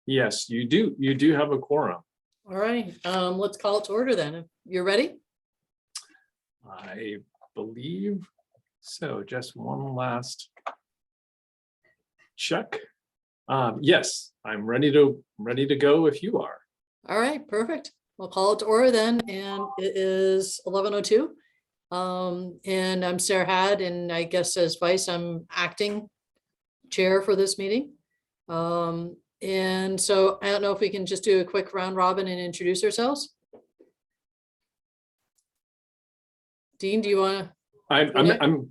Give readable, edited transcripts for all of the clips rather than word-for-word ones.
Yes, you do. You do have a quorum. All right, let's call it to order then. If you're ready? I believe so. Just one last check. Yes, I'm ready to go if you are. All right, perfect. We'll call it to order then, and it is 11:02. And I'm Sarah Had, and I guess as vice, I'm acting chair for this meeting. And so I don't know if we can just do a quick round robin and introduce ourselves. Dean, do you want to?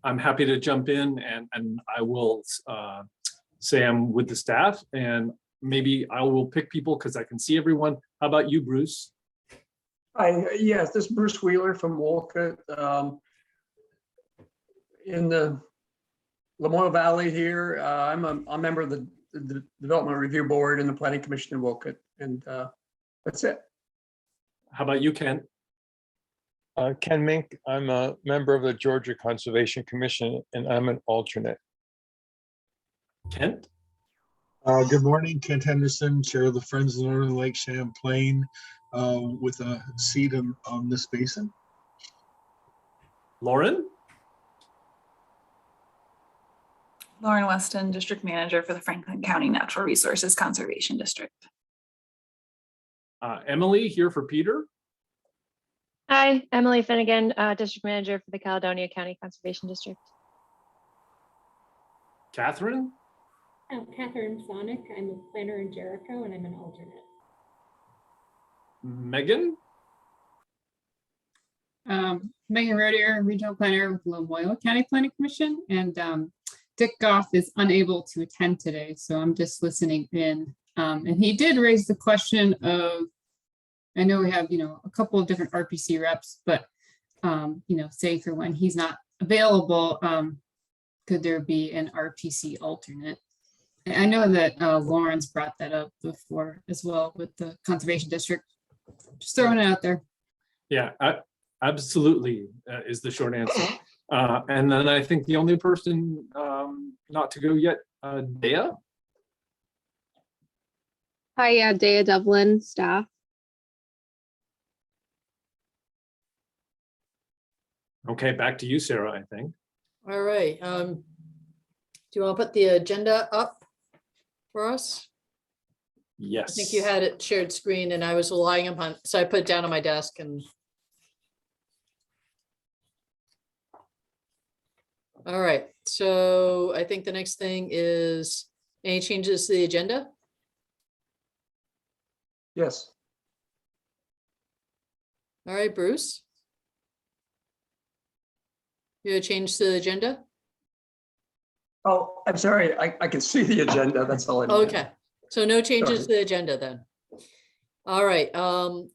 I'm happy to jump in, and I will say I'm with the staff, and maybe I will pick people because I can see everyone. How about you, Bruce? Hi, yes, this is Bruce Wheeler from Wolcott, in the Lamoille Valley here. I'm a member of the Development Review Board and the Planning Commission in Wolcott, and that's it. How about you, Ken? Ken Mink, I'm a member of the Georgia Conservation Commission, and I'm an alternate. Kent? Good morning, Kent Henderson, Chair of the Friends of Northern Lake Champlain, with a seat on this basin. Lauren? Lauren Weston, District Manager for the Franklin County Natural Resources Conservation District. Emily here for Peter. Hi, Emily Finnegan, District Manager for the Caledonia County Conservation District. Catherine? I'm Catherine Sonic. I'm a planner in Jericho and I'm an alternate. Megan? Megan Rodier, Regional Planner with Lamoille County Planning Commission, and Dick Goff is unable to attend today, so I'm just listening in. And he did raise the question of, I know we have, a couple of different RPC reps, but, say for when he's not available, could there be an RPC alternate? And I know that Lawrence brought that up before as well with the Conservation District. Just throwing it out there. Yeah, absolutely is the short answer. And then I think the only person not to go yet, Dea. Hi, yeah, Dea Devlin, staff. Okay, back to you, Sarah, I think. All right. Do you want to put the agenda up for us? Yes. I think you had it shared screen and I was relying upon, so I put it down on my desk and. All right, so I think the next thing is any changes to the agenda? Yes. All right, Bruce. You have a change to the agenda? Oh, I'm sorry. I can see the agenda. That's all I need. Okay, so no changes Sorry. to the agenda then. All right,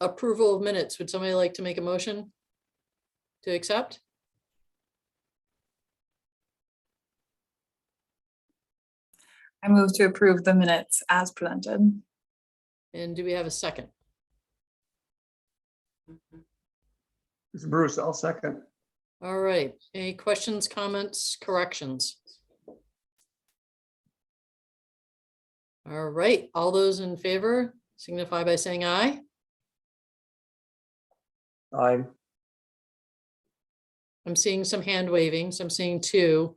approval of minutes. Would somebody like to make a motion to accept? I move to approve the minutes as presented. And do we have a second? It's Bruce. I'll second. All right, any questions, comments, corrections? All right, all those in favor signify by saying aye. Aye. I'm seeing some hand waving, so I'm seeing two.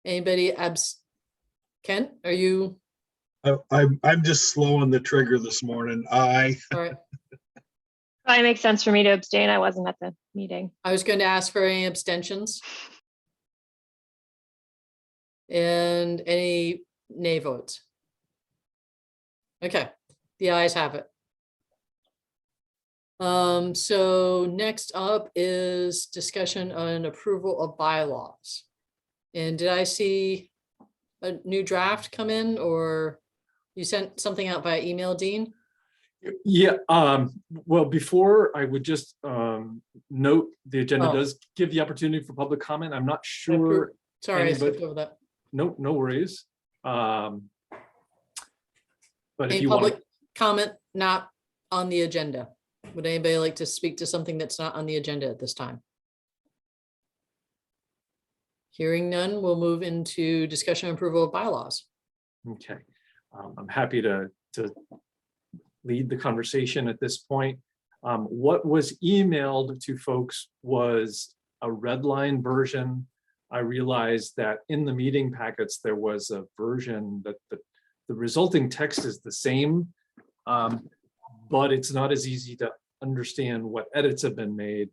Anybody Kent, are you? I'm just slow on the trigger this morning. Aye. All right, Probably makes sense for me to abstain. I wasn't at the meeting. I was going to ask for any abstentions. And any nay votes? Okay, the ayes have it. So next up is discussion on approval of bylaws. And did I see a new draft come in, or you sent something out by email, Dean? Yeah, well, before I would just note the agenda does give the opportunity for public comment. I'm not sure. Sorry, I skipped over that. No worries. But if Any you want, public comment not on the agenda? Would anybody like to speak to something that's not on the agenda at this time? Hearing none, we'll move into discussion and approval of bylaws. Okay, I'm happy to lead the conversation at this point. What was emailed to folks was a red line version. I realized that in the meeting packets, there was a version that the resulting text is the same, but it's not as easy to understand what edits have been made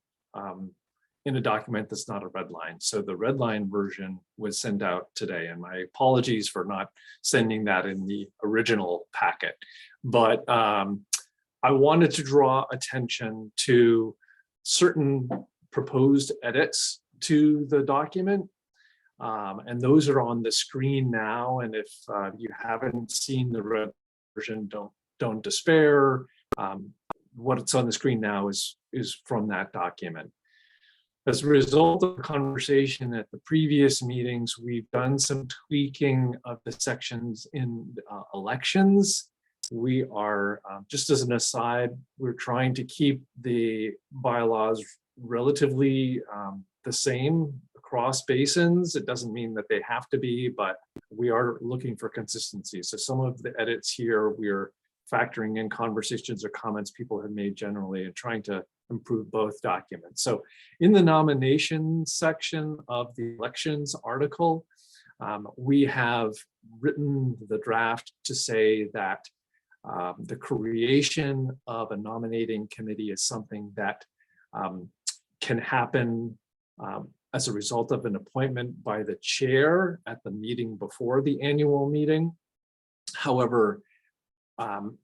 in a document that's not a red line. So the red line version was sent out today, and my apologies for not sending that in the original packet. But I wanted to draw attention to certain proposed edits to the document. And those are on the screen now. And if you haven't seen the red version, don't despair. What's on the screen now is from that document. As a result of the conversation at the previous meetings, we've done some tweaking of the sections in elections. We are, just as an aside, we're trying to keep the bylaws relatively the same across basins. It doesn't mean that they have to be, but we are looking for consistency. So some of the edits here, we're factoring in conversations or comments people have made generally and trying to improve both documents. So in the nomination section of the elections article, we have written the draft to say that the creation of a nominating committee is something that can happen as a result of an appointment by the chair at the meeting before the annual meeting. However,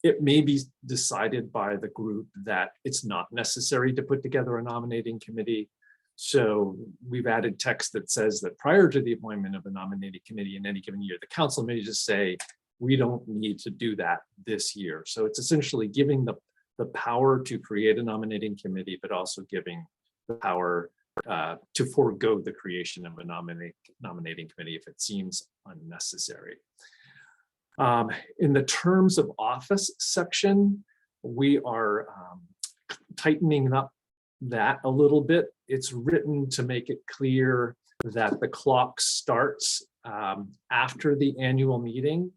it may be decided by the group that it's not necessary to put together a nominating committee. So we've added text that says that prior to the appointment of a nominating committee in any given year, the council may just say, we don't need to do that this year. So it's essentially giving the power to create a nominating committee, but also giving the power to forego the creation of a nominating committee if it seems unnecessary. In the terms of office section, we are tightening up that a little bit. It's written to make it clear that the clock starts after the annual meeting,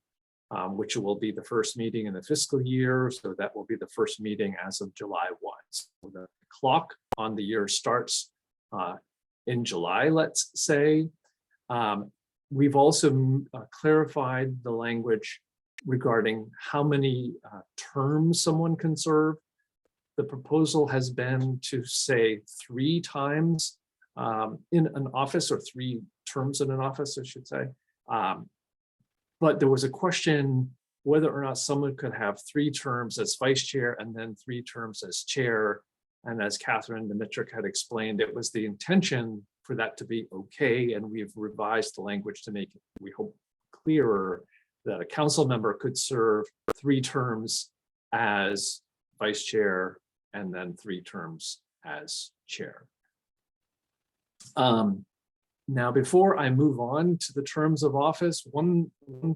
which will be the first meeting in the fiscal year. So that will be the first meeting as of July 1. So the clock on the year starts in July, let's say. We've also clarified the language regarding how many terms someone can serve. The proposal has been to say 3 times in an office, or 3 terms in an office, I should say. But there was a question whether or not someone could have 3 terms as vice chair and then 3 terms as chair. And as Catherine Dimitrick had explained, it was the intention for that to be okay. And we've revised the language to make it, we hope, clearer that a council member could serve 3 terms as vice chair and then 3 terms as chair. Now, before I move on to the terms of office, one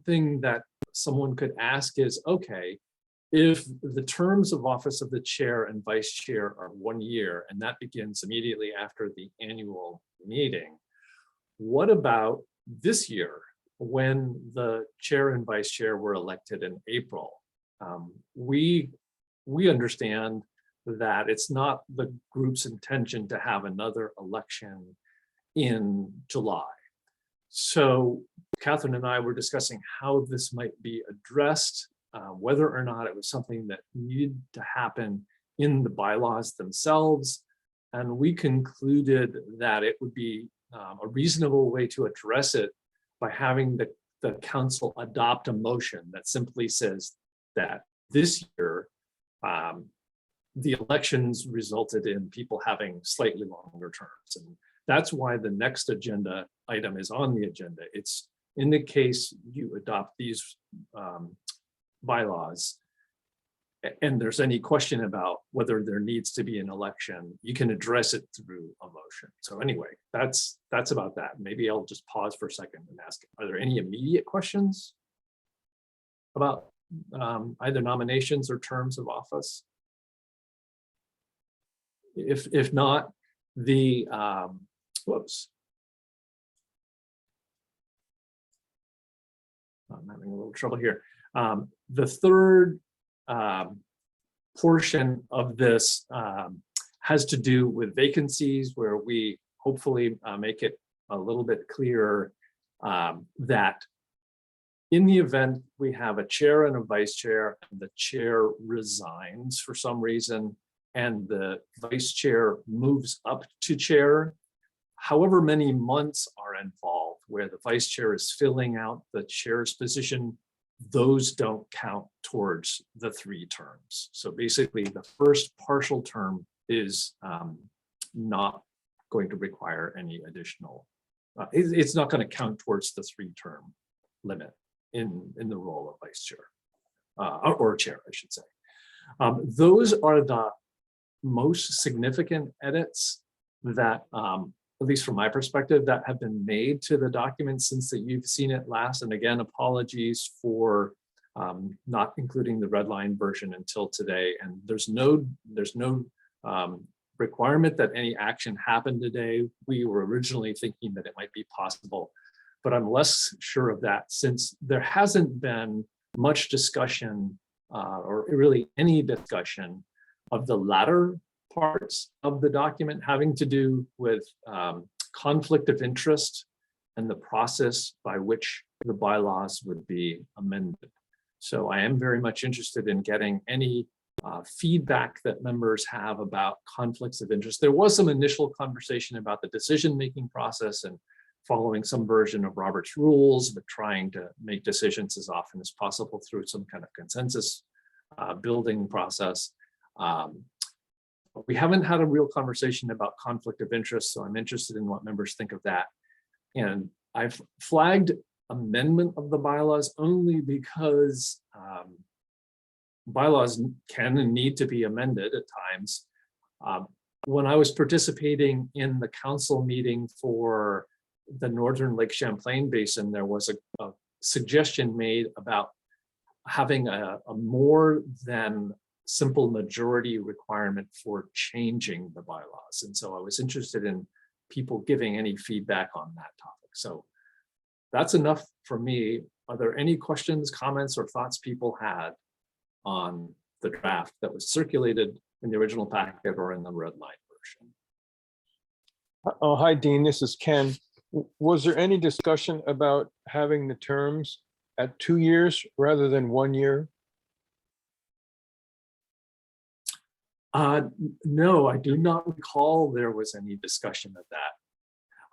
thing that someone could ask is, okay, if the terms of office of the chair and vice chair are 1 year, and that begins immediately after the annual meeting, what about this year when the chair and vice chair were elected in April? We understand that it's not the group's intention to have another election in July. So Catherine and I were discussing how this might be addressed, whether or not it was something that needed to happen in the bylaws themselves. And we concluded that it would be a reasonable way to address it by having the council adopt a motion that simply says that this year, the elections resulted in people having slightly longer terms. And that's why the next agenda item is on the agenda. It's in the case you adopt these bylaws and there's any question about whether there needs to be an election, you can address it through a motion. So anyway, that's about that. Maybe I'll just pause for a second and ask, are there any immediate questions about either nominations or terms of office? If not, the whoops. I'm having a little trouble here. The third portion of this has to do with vacancies, where we hopefully make it a little bit clearer that in the event we have a chair and a vice chair, and the chair resigns for some reason, and the vice chair moves up to chair, however many months are involved where the vice chair is filling out the chair's position, those don't count towards the 3 terms. So basically the first partial term is not going to require any additional, it's not going to count towards the 3-term limit in the role of vice chair or chair, I should say. Those are the most significant edits that, at least from my perspective, that have been made to the document since that you've seen it last. And again, apologies for not including the red line version until today. And there's no requirement that any action happen today. We were originally thinking that it might be possible, but I'm less sure of that since there hasn't been much discussion or really any discussion of the latter parts of the document having to do with conflict of interest and the process by which the bylaws would be amended. So I am very much interested in getting any feedback that members have about conflicts of interest. There was some initial conversation about the decision-making process and following some version of Robert's rules, but trying to make decisions as often as possible through some kind of consensus building process. We haven't had a real conversation about conflict of interest, so I'm interested in what members think of that. And I've flagged amendment of the bylaws only because bylaws can and need to be amended at times. When I was participating in the council meeting for the Northern Lake Champlain Basin, there was a suggestion made about having a more than simple majority requirement for changing the bylaws. And so I was interested in people giving any feedback on that topic. So that's enough for me. Are there any questions, comments, or thoughts people had on the draft that was circulated in the original packet or in the red line version? Oh, hi, Dean. This is Ken. Was there any discussion about having the terms at 2 years rather than 1 year? No, I do not recall there was any discussion of that.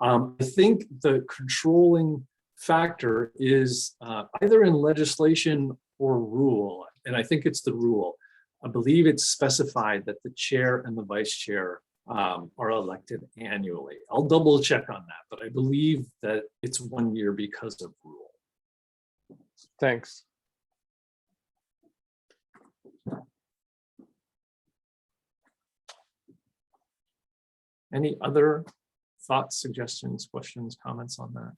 I think the controlling factor is either in legislation or rule, and I think it's the rule. I believe it's specified that the chair and the vice chair are elected annually. I'll double check on that, but I believe that it's 1 year because of rule. Thanks. Any other thoughts, suggestions, questions, comments on that?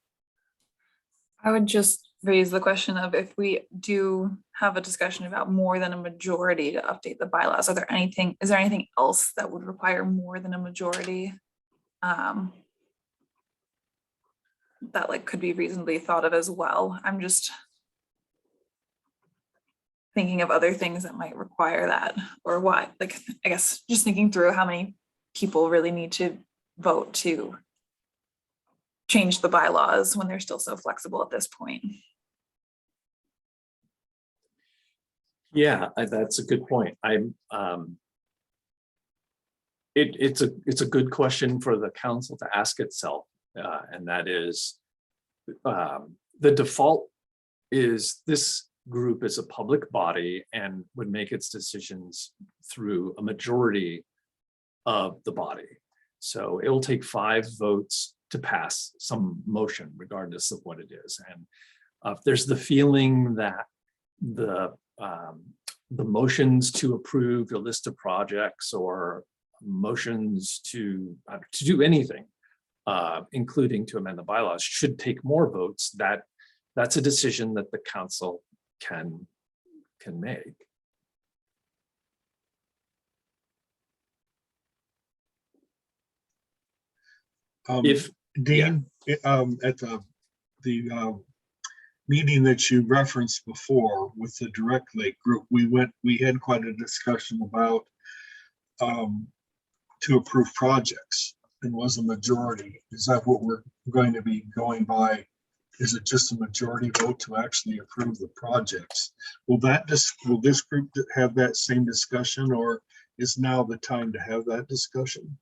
I would just raise the question of if we do have a discussion about more than a majority to update the bylaws, is there anything else that would require more than a majority? That like could be reasonably thought of as well. I'm just thinking of other things that might require that, or what, like, I guess just thinking through how many people really need to vote to change the bylaws when they're still so flexible at this point. Yeah, that's a good point. It's a good question for the council to ask itself, and that is the default is this group is a public body and would make its decisions through a majority of the body. So it will take 5 votes to pass some motion, regardless of what it is. And if there's the feeling that the motions to approve a list of projects or motions to do anything, including to amend the bylaws, should take more votes, that's a decision that the council can make. Dean, at the meeting that you referenced before with the Direct Lake group, we had quite a discussion about to approve projects, and was a majority. Is that what we're going to be going by? Is it just a majority vote to actually approve the projects? Will this group have that same discussion, or is now the time to have that discussion?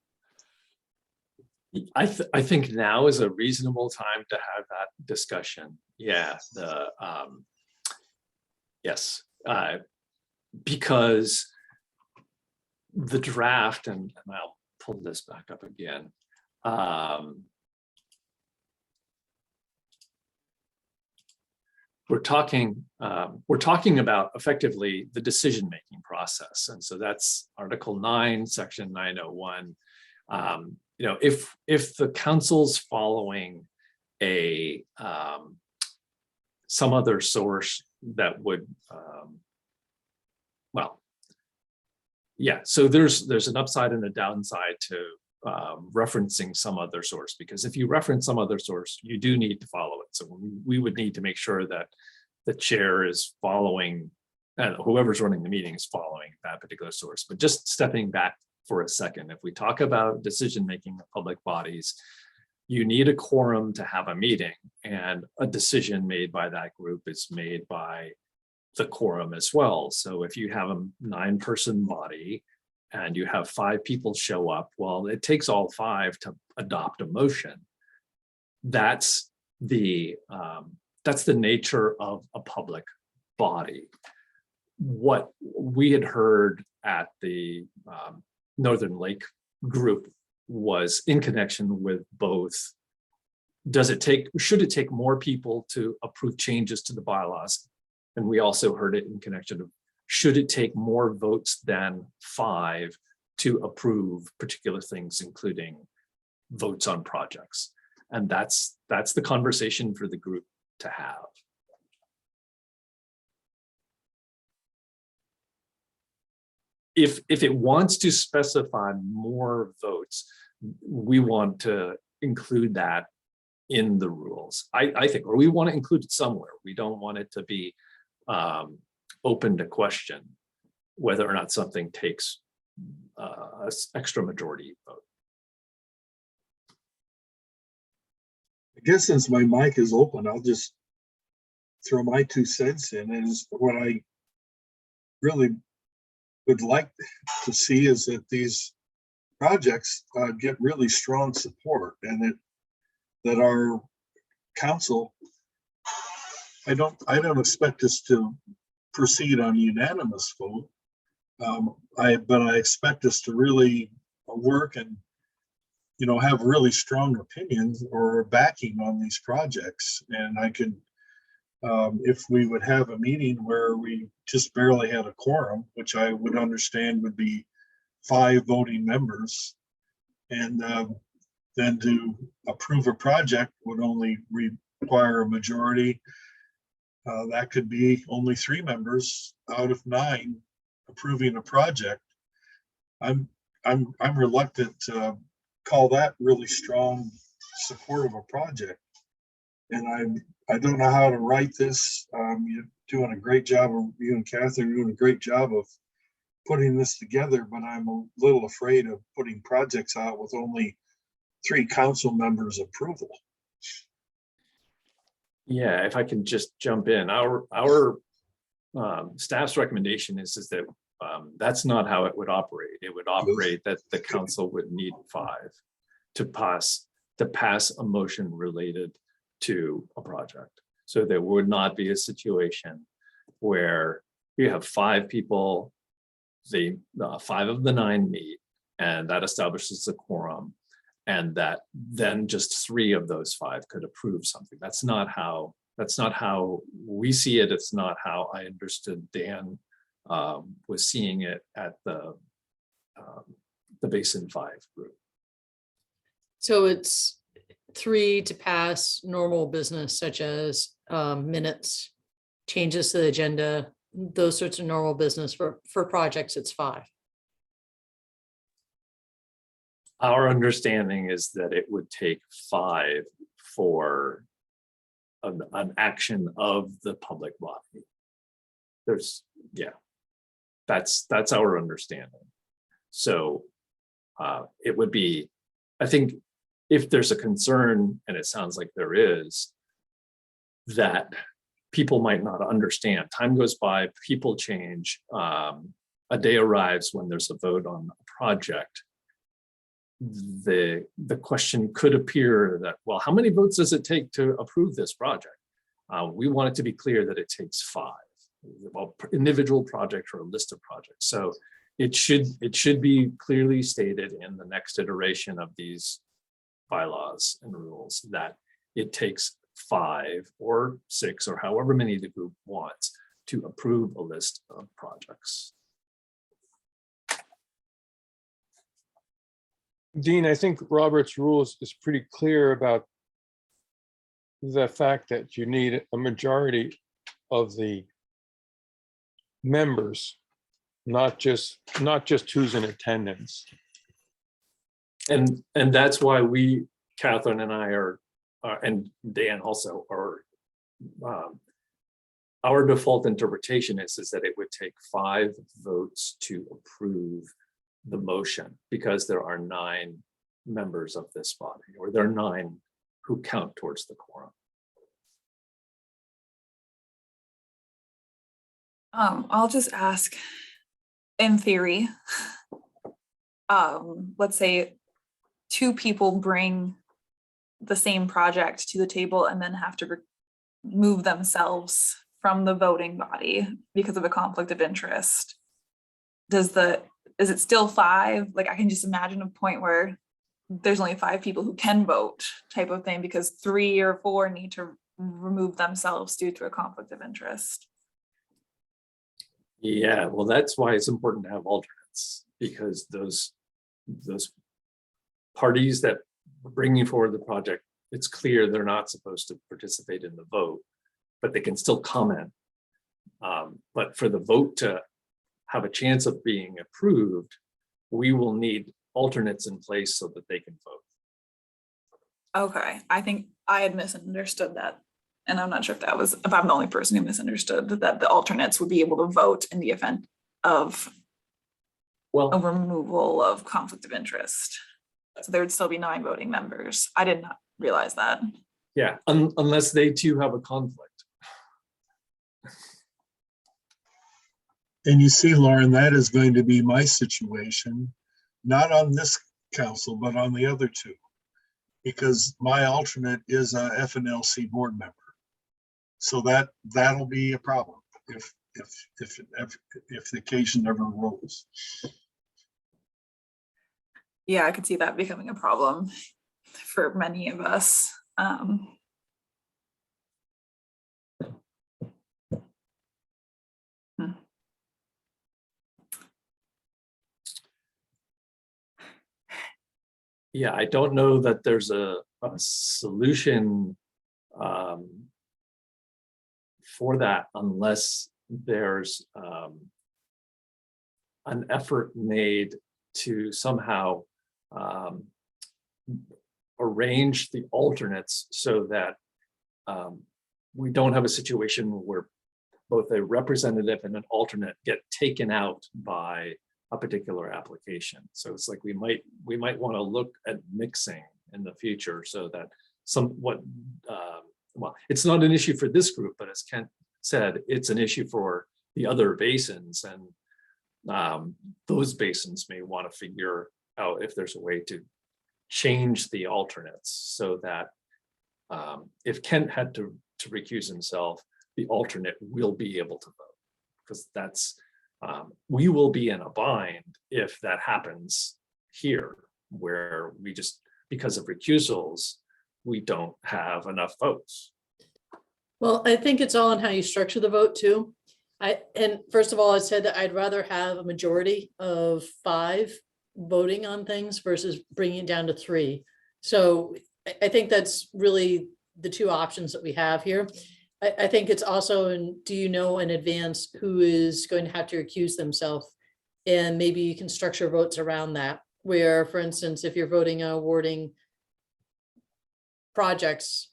I think now is a reasonable time to have that discussion. Yeah, yes, because the draft, and I'll pull this back up again. We're talking about effectively the decision-making process, and so that's Article 9, Section 901. You know, if the council's following a some other source that would, well, yeah. So there's an upside and a downside to referencing some other source, because if you reference some other source, you do need to follow it. So we would need to make sure that the chair is following, and whoever's running the meeting is following that particular source. But just stepping back for a second, if we talk about decision-making of public bodies, you need a quorum to have a meeting, and a decision made by that group is made by the quorum as well. So if you have a 9-person body and you have 5 people show up, well, it takes all 5 to adopt a motion. That's the nature of a public body. What we had heard at the Northern Lake group was in connection with both. Should it take more people to approve changes to the bylaws? And we also heard it in connection of, should it take more votes than 5 to approve particular things, including votes on projects? And that's the conversation for the group to have. If it wants to specify more votes, we want to include that in the rules, I think, or we want to include it somewhere. We don't want it to be open to question whether or not something takes an extra majority vote. I guess since my mic is open, I'll just throw my 2 cents in. And what I really would like to see is that these projects get really strong support, and that our council, I don't expect us to proceed on unanimous vote, but I expect us to really work and, you know, have really strong opinions or backing on these projects. And I could, if we would have a meeting where we just barely had a quorum, which I would understand would be 5 voting members, and then to approve a project would only require a majority. That could be only 3 members out of 9 approving a project. I'm reluctant to call that really strong support of a project. And I don't know how to write this. You're doing a great job, you and Catherine are doing a great job of putting this together, but I'm a little afraid of putting projects out with only 3 council members' approval. Yeah, if I can just jump in, our staff's recommendation is that that's not how it would operate. It would operate that the council would need 5 to pass a motion related to a project. So there would not be a situation where you have 5 people, 5 of the 9 meet, and that establishes a quorum, and that then just 3 of those 5 could approve something. That's not how we see it. It's not how I understood Dan was seeing it at the Basin 5 group. So it's 3 to pass normal business such as minutes, changes to the agenda, those sorts of normal business. For projects, it's 5. Our understanding is that it would take 5 for an action of the public body. There's, yeah, that's our understanding. So it would be, I think, if there's a concern, and it sounds like there is, that people might not understand. Time goes by, people change. A day arrives when there's a vote on a project. The question could appear that, well, how many votes does it take to approve this project? We want it to be clear that it takes 5, well, individual project or a list of projects. So it should be clearly stated in the next iteration of these bylaws and rules that it takes 5 or 6 or however many the group wants to approve a list of projects. Dean, I think Robert's rules is pretty clear about the fact that you need a majority of the members, not just who's in attendance. And that's why we, Catherine and I are, and Dan also are, our default interpretation is that it would take 5 votes to approve the motion, because there are 9 members of this body, or there are 9 who count towards the quorum. I'll just ask, in theory, let's say 2 people bring the same project to the table and then have to remove themselves from the voting body because of a conflict of interest. Is it still 5? Like, I can just imagine a point where there's only 5 people who can vote, type of thing, because 3 or 4 need to remove themselves due to a conflict of interest. Yeah, well, that's why it's important to have alternates, because those parties that are bringing forward the project, it's clear they're not supposed to participate in the vote, but they can still comment. But for the vote to have a chance of being approved, we will need alternates in place so that they can vote. Okay, I think I had misunderstood that. And I'm not sure if I'm the only person who misunderstood that the alternates would be able to vote in the event of a removal of conflict of interest. So there would still be 9 voting members. I did not realize that. Yeah, unless they too have a conflict. And you see, Lauren, that is going to be my situation, not on this council, but on the other 2, because my alternate is a FNLC board member. So that'll be a problem if the occasion ever arose. Yeah, I could see that becoming a problem for many of us. Yeah, I don't know that there's a solution for that unless there's an effort made to somehow arrange the alternates so that we don't have a situation where both a representative and an alternate get taken out by a particular application. So it's like we might want to look at mixing in the future so that well, it's not an issue for this group, but as Kent said, it's an issue for the other basins, and those basins may want to figure out if there's a way to change the alternates so that if Kent had to recuse himself, the alternate will be able to vote, because that's we will be in a bind if that happens here, where we just, because of recusals, we don't have enough votes. Well, I think it's all in how you structure the vote too. And first of all, I said that I'd rather have a majority of 5 voting on things versus bringing it down to 3. So I think that's really the 2 options that we have here. I think it's also, do you know in advance who is going to have to recuse themselves? And maybe you can structure votes around that, where, for instance, if you're voting on awarding projects,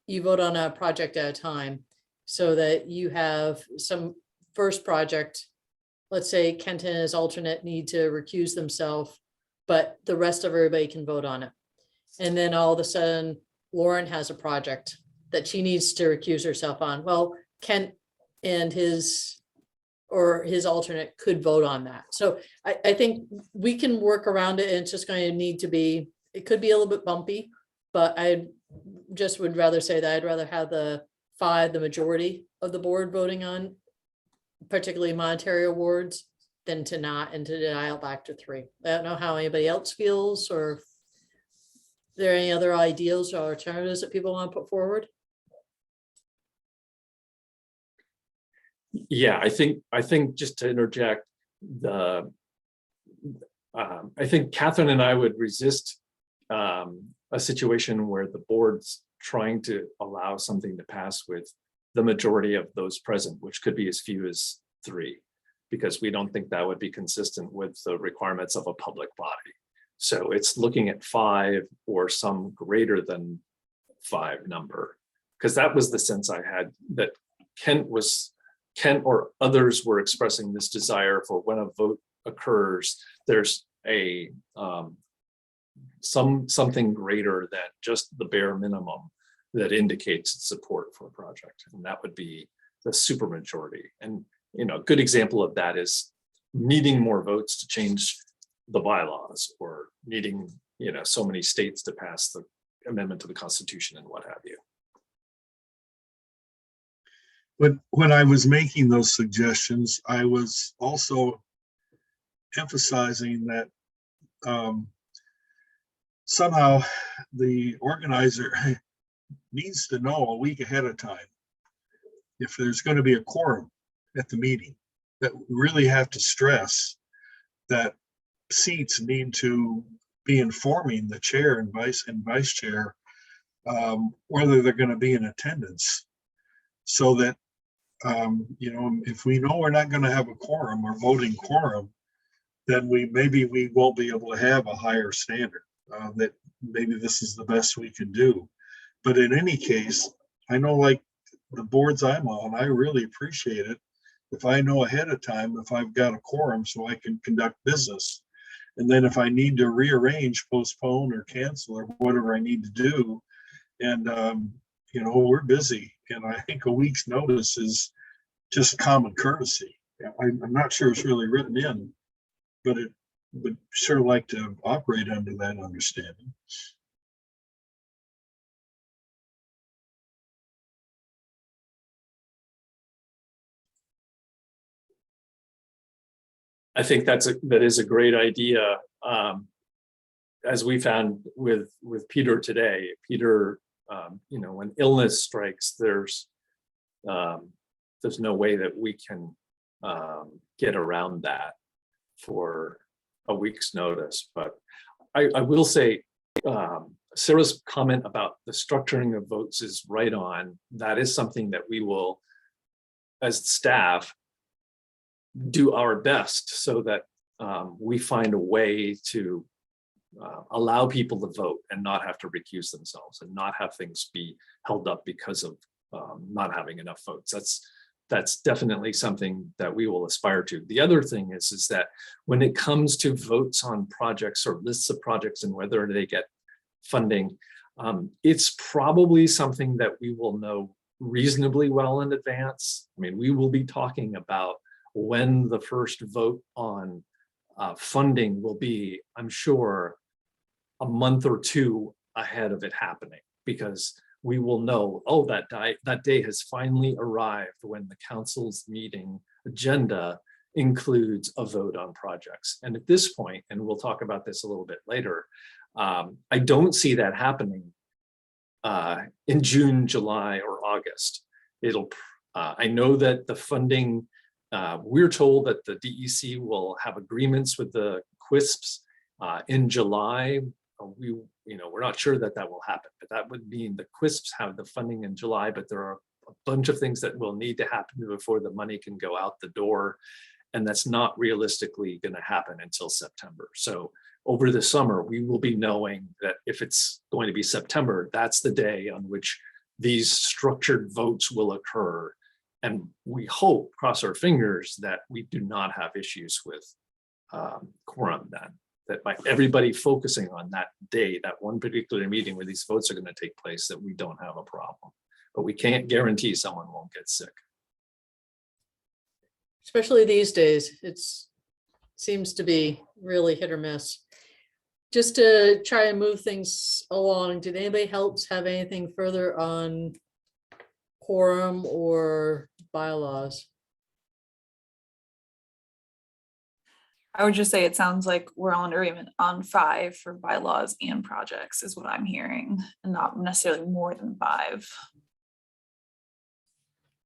you vote on a project at a time so that you have some first project. Let's say Kenton as alternate need to recuse themselves, but the rest of everybody can vote on it. And then all of a sudden, Lauren has a project that she needs to recuse herself on. Well, Kent and his alternate could vote on that. So I think we can work around it, and it's just going to need to be, it could be a little bit bumpy, but I just would rather say that I'd rather have the majority of the board voting on particularly monetary awards than to not, and to deny it back to 3. I don't know how anybody else feels, or if there are any other ideas or alternatives that people want to put forward. Yeah, I think just to interject, I think Catherine and I would resist a situation where the board's trying to allow something to pass with the majority of those present, which could be as few as 3, because we don't think that would be consistent with the requirements of a public body. So it's looking at 5 or some greater than 5 number, because that was the sense I had, that Kent or others were expressing this desire for when a vote occurs, there's a something greater than just the bare minimum that indicates support for a project, and that would be the supermajority. And a good example of that is needing more votes to change the bylaws, or needing so many states to pass the amendment to the Constitution and what have you. But when I was making those suggestions, I was also emphasizing that somehow the organizer needs to know a week ahead of time if there's going to be a quorum at the meeting. That we really have to stress that seats need to be informing the chair and vice chair whether they're going to be in attendance, so that if we know we're not going to have a quorum or voting quorum, then maybe we won't be able to have a higher standard, that maybe this is the best we can do. But in any case, I know, like the boards I'm on, I really appreciate it if I know ahead of time if I've got a quorum, so I can conduct business. And then if I need to rearrange, postpone, or cancel, or whatever I need to do, and we're busy, and I think a week's notice is just common courtesy. I'm not sure it's really written in, but it would sure like to operate under that understanding. I think that is a great idea. As we found with Peter today, Peter, when illness strikes, there's no way that we can get around that for a week's notice. But I will say, Sarah's comment about the structuring of votes is right on. That is something that we will, as staff, do our best so that we find a way to allow people to vote and not have to recuse themselves, and not have things be held up because of not having enough votes. That's definitely something that we will aspire to. The other thing is that when it comes to votes on projects or lists of projects and whether they get funding, it's probably something that we will know reasonably well in advance. I mean, we will be talking about when the first vote on funding will be, I'm sure, a month or 2 ahead of it happening, because we will know, oh, that day has finally arrived when the council's meeting agenda includes a vote on projects. And at this point, and we'll talk about this a little bit later, I don't see that happening in June, July, or August. I know that the funding, we're told that the DEC will have agreements with the QUISPs in July. We're not sure that will happen, but that would mean the QUISPs have the funding in July, but there are a bunch of things that will need to happen before the money can go out the door. And that's not realistically going to happen until September. So over the summer, we will be knowing that if it's going to be September, that's the day on which these structured votes will occur. And we hope, cross our fingers, that we do not have issues with quorum then. That by everybody focusing on that day, that one particular meeting where these votes are going to take place, that we don't have a problem. But we can't guarantee someone won't get sick. Especially these days, seems to be really hit or miss. Just to try and move things along, did anybody else have anything further on quorum or bylaws? I would just say it sounds like we're all in agreement on 5 for bylaws and projects is what I'm hearing, and not necessarily more than 5.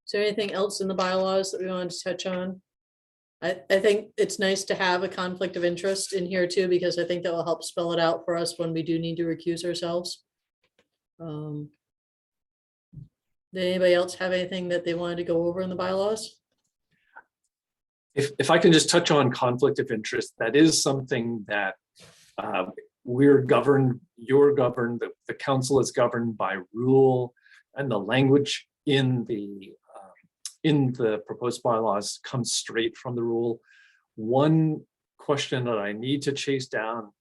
Is there anything else in the bylaws that we wanted to touch on? I think it's nice to have a conflict of interest in here too, because I think that will help spell it out for us when we do need to recuse ourselves. Did anybody else have anything that they wanted to go over in the bylaws? If I can just touch on conflict of interest, that is something that we're governed, you're governed, the council is governed by rule, and the language in the proposed bylaws comes straight from the rule. One question that I need to chase down,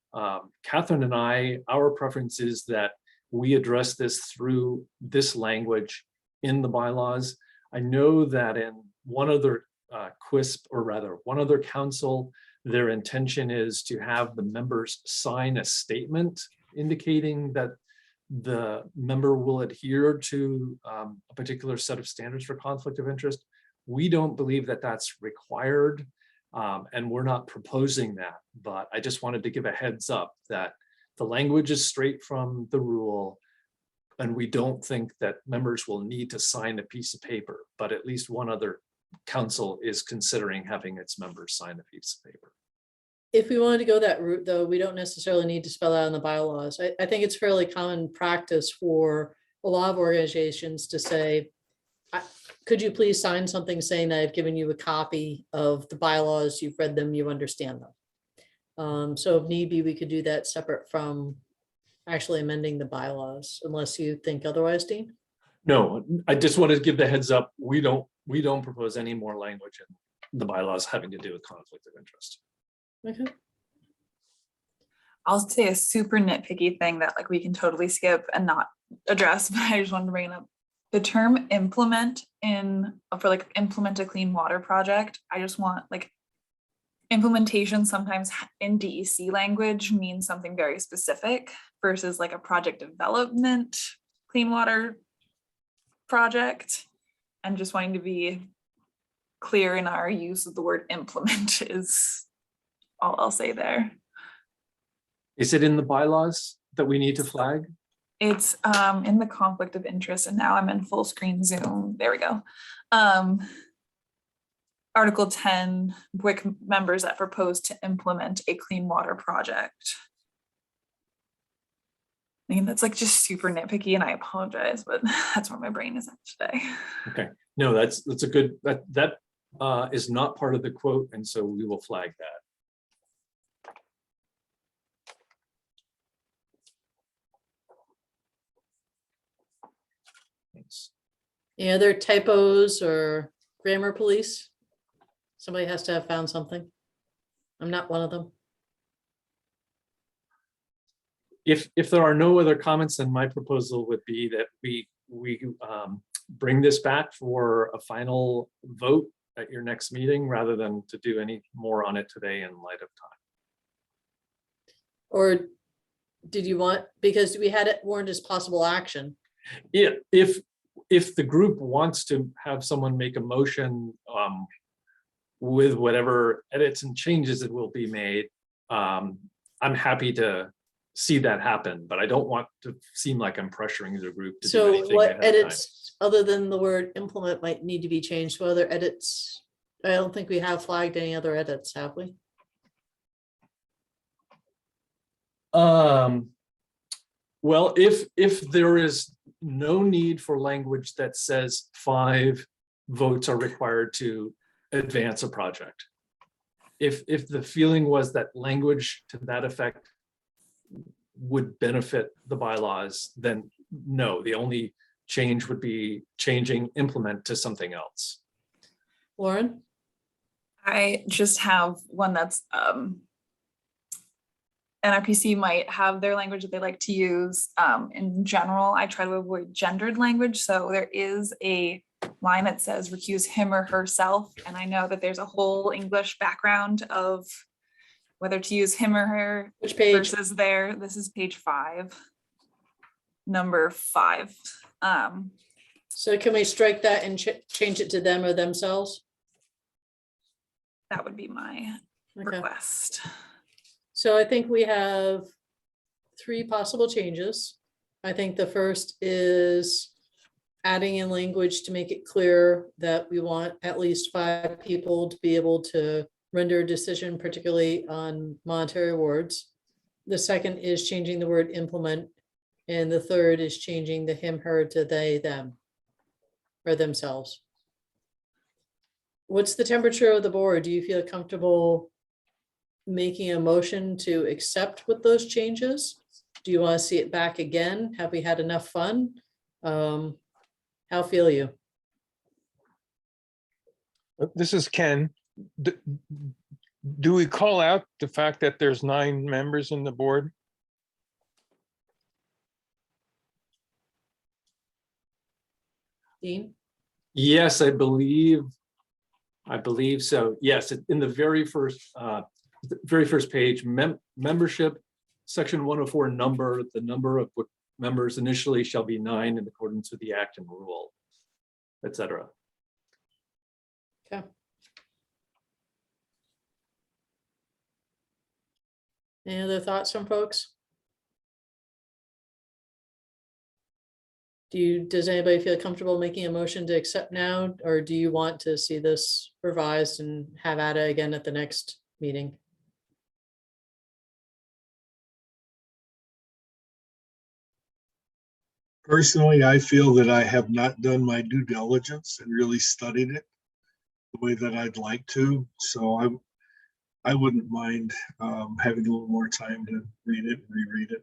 Catherine and I, our preference is that we address this through this language in the bylaws. I know that in one other QUISP, or rather one other council, their intention is to have the members sign a statement indicating that the member will adhere to a particular set of standards for conflict of interest. We don't believe that that's required, and we're not proposing that, but I just wanted to give a heads up that the language is straight from the rule, and we don't think that members will need to sign a piece of paper, but at least one other council is considering having its members sign a piece of paper. If we wanted to go that route, though, we don't necessarily need to spell out in the bylaws. I think it's fairly common practice for a lot of organizations to say, could you please sign something saying that I've given you a copy of the bylaws, you've read them, you understand them. So if need be, we could do that separate from actually amending the bylaws, unless you think otherwise, Dean? No, I just wanted to give the heads up. We don't propose any more language in the bylaws having to do with conflict of interest. Okay. I'll say a super nitpicky thing that like we can totally skip and not address, but I just wanted to bring it up. The term implement for like implement a clean water project, I just want like implementation sometimes in DEC language means something very specific versus like a project development clean water project. And just wanting to be clear in our use of the word implement is all I'll say there. Is it in the bylaws that we need to flag? It's in the conflict of interest, and now I'm in full screen Zoom. There we go. Article 10, BWQC members that propose to implement a clean water project. I mean, that's like just super nitpicky, and I apologize, but that's where my brain is at today. Okay, no, that's a good, that is not part of the quote, and so we will flag that. Thanks. Any other typos or grammar police? Somebody has to have found something. I'm not one of them. If there are no other comments, then my proposal would be that we bring this back for a final vote at your next meeting, rather than to do any more on it today in light of time. Or did you want, because we had it warned as possible action. Yeah, if the group wants to have someone make a motion with whatever edits and changes that will be made, I'm happy to see that happen, but I don't want to seem like I'm pressuring the group to do So anything what ahead of time. edits, other than the word implement, might need to be changed? So other edits, I don't think we have flagged any other edits, have we? Well, if there is no need for language that says 5 votes are required to advance a project, if the feeling was that language to that effect would benefit the bylaws, then no, the only change would be changing implement to something else. Lauren? I just have one that's NRPC might have their language that they like to use. In general, I try to avoid gendered language. So there is a line that says recuse him or herself. And I know that there's a whole English background of whether to use him or her Which page? versus there. This is page 5, number 5. So can we strike that and change it to them or themselves? That would be my Okay. request. So I think we have 3 possible changes. I think the first is adding in language to make it clear that we want at least 5 people to be able to render a decision, particularly on monetary awards. The second is changing the word implement. And the third is changing the him, her to they, them, or themselves. What's the temperature of the board? Do you feel comfortable making a motion to accept with those changes? Do you want to see it back again? Have we had enough fun? How feel you? This is Ken. Do we call out the fact that there's 9 members in the board? Dean? Yes, I believe so. Yes, in the very first page, membership, section 104 number, the number of members initially shall be 9 in accordance with the act and rule, etc. Okay. Any other thoughts from folks? Does anybody feel comfortable making a motion to accept now, or do you want to see this revised and have at it again at the next meeting? Personally, I feel that I have not done my due diligence and really studied it the way that I'd like to. So I wouldn't mind having a little more time to read it and reread it.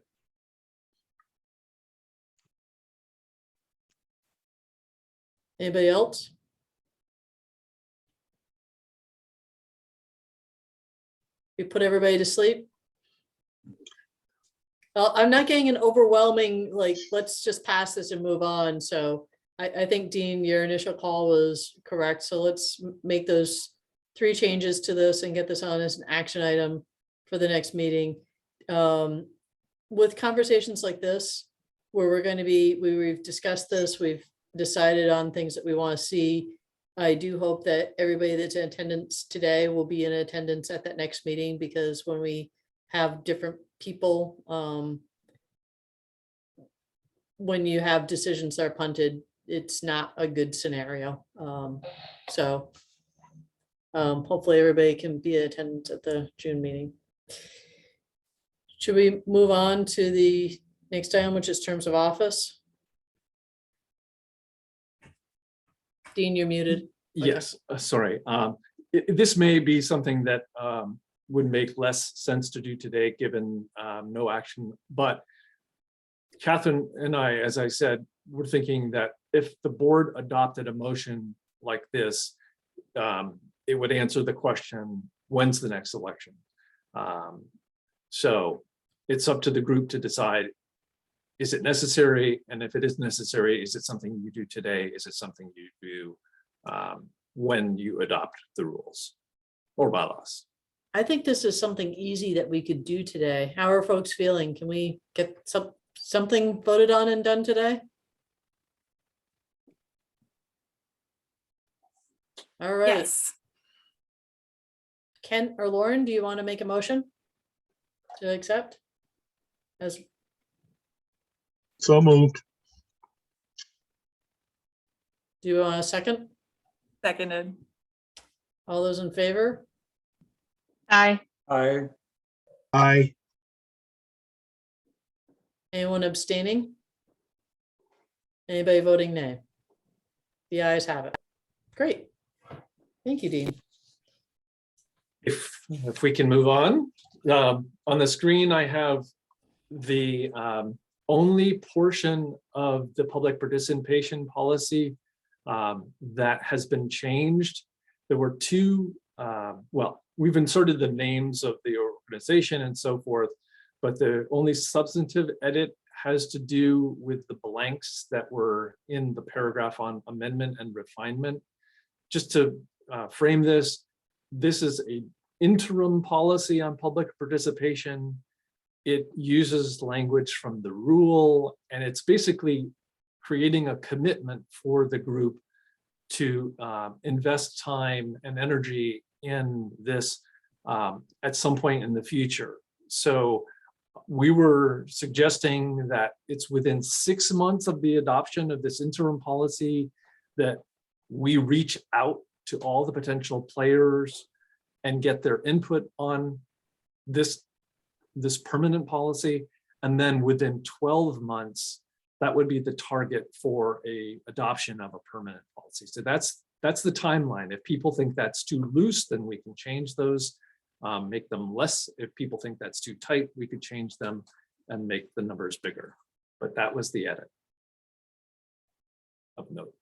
Anybody else? We put everybody to sleep? Well, I'm not getting an overwhelming, like, let's just pass this and move on. So I think, Dean, your initial call was correct. So let's make those 3 changes to this and get this on as an action item for the next meeting. With conversations like this, where we're going to be, we've discussed this, we've decided on things that we want to see. I do hope that everybody that's in attendance today will be in attendance at that next meeting, because when we have different people, when you have decisions that are punted, it's not a good scenario. Hopefully everybody can be in attendance at the June meeting. Should we move on to the next item, which is terms of office? Dean, you're muted. Yes, sorry. This may be something that would make less sense to do today, given no action. But Catherine and I, as I said, we're thinking that if the board adopted a motion like this, it would answer the question, when's the next election? So it's up to the group to decide, is it necessary? And if it is necessary, is it something you do today? Is it something you do when you adopt the rules or bylaws? I think this is something easy that we could do today. How are folks feeling? Can we get something voted on and done today? All right. Yes. Ken or Lauren, do you want to make a motion to accept? So moved. Do you want a second? Seconded. All those in favor? Aye. Aye. Anyone abstaining? Anybody voting nay? The ayes have it. Great. Thank you, Dean. If we can move on. On the screen, I have the only portion of the public participation policy that has been changed. There were two, well, we've inserted the names of the organization and so forth, but the only substantive edit has to do with the blanks that were in the paragraph on amendment and refinement. Just to frame this, this is an interim policy on public participation. It uses language from the rule, and it's basically creating a commitment for the group to invest time and energy in this at some point in the future. So we were suggesting that it's within 6 months of the adoption of this interim policy that we reach out to all the potential players and get their input on this permanent policy. And then within 12 months, that would be the target for a adoption of a permanent policy. So that's the timeline. If people think that's too loose, then we can change those, make them less. If people think that's too tight, we could change them and make the numbers bigger. But that was the edit of note.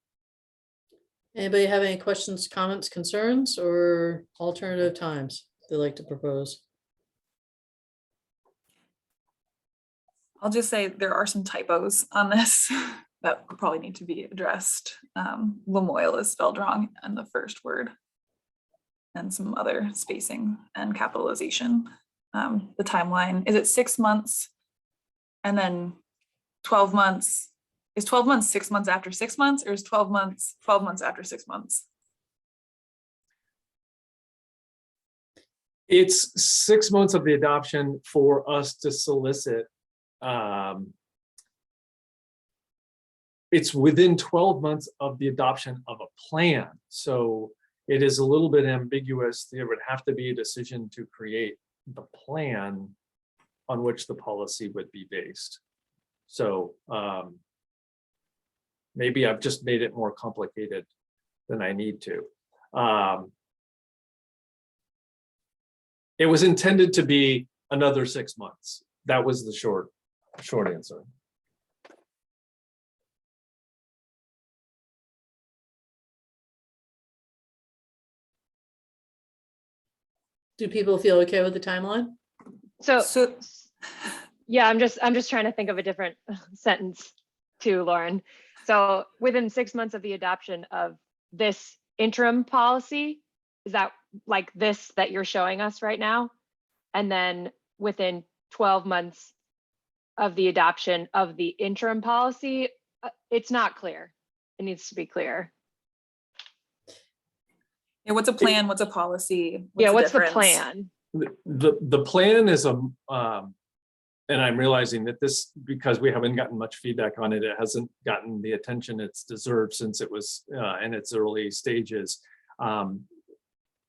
Anybody have any questions, comments, concerns, or alternative times they'd like to propose? I'll just say there are some typos on this that probably need to be addressed. Lamoille is spelled wrong in the first word, and some other spacing and capitalization. The timeline, is it 6 months and then 12 months? Is 12 months 6 months after 6 months, or is 12 months 12 months after 6 months? It's 6 months of the adoption for us to solicit. It's within 12 months of the adoption of a plan. So it is a little bit ambiguous. There would have to be a decision to create the plan on which the policy would be based. So maybe I've just made it more complicated than I need to. It was intended to be another 6 months. That was the short answer. Do people feel okay with the timeline? So yeah, I'm just trying to think of a different sentence too, Lauren. So within 6 months of the adoption of this interim policy, is that like this that you're showing us right now? And then within 12 months of the adoption of the interim policy, it's not clear. It needs to be clear. Yeah, what's a plan? What's a policy? What's the difference? plan? The plan is and I'm realizing that this, because we haven't gotten much feedback on it, it hasn't gotten the attention it's deserved since it was in its early stages.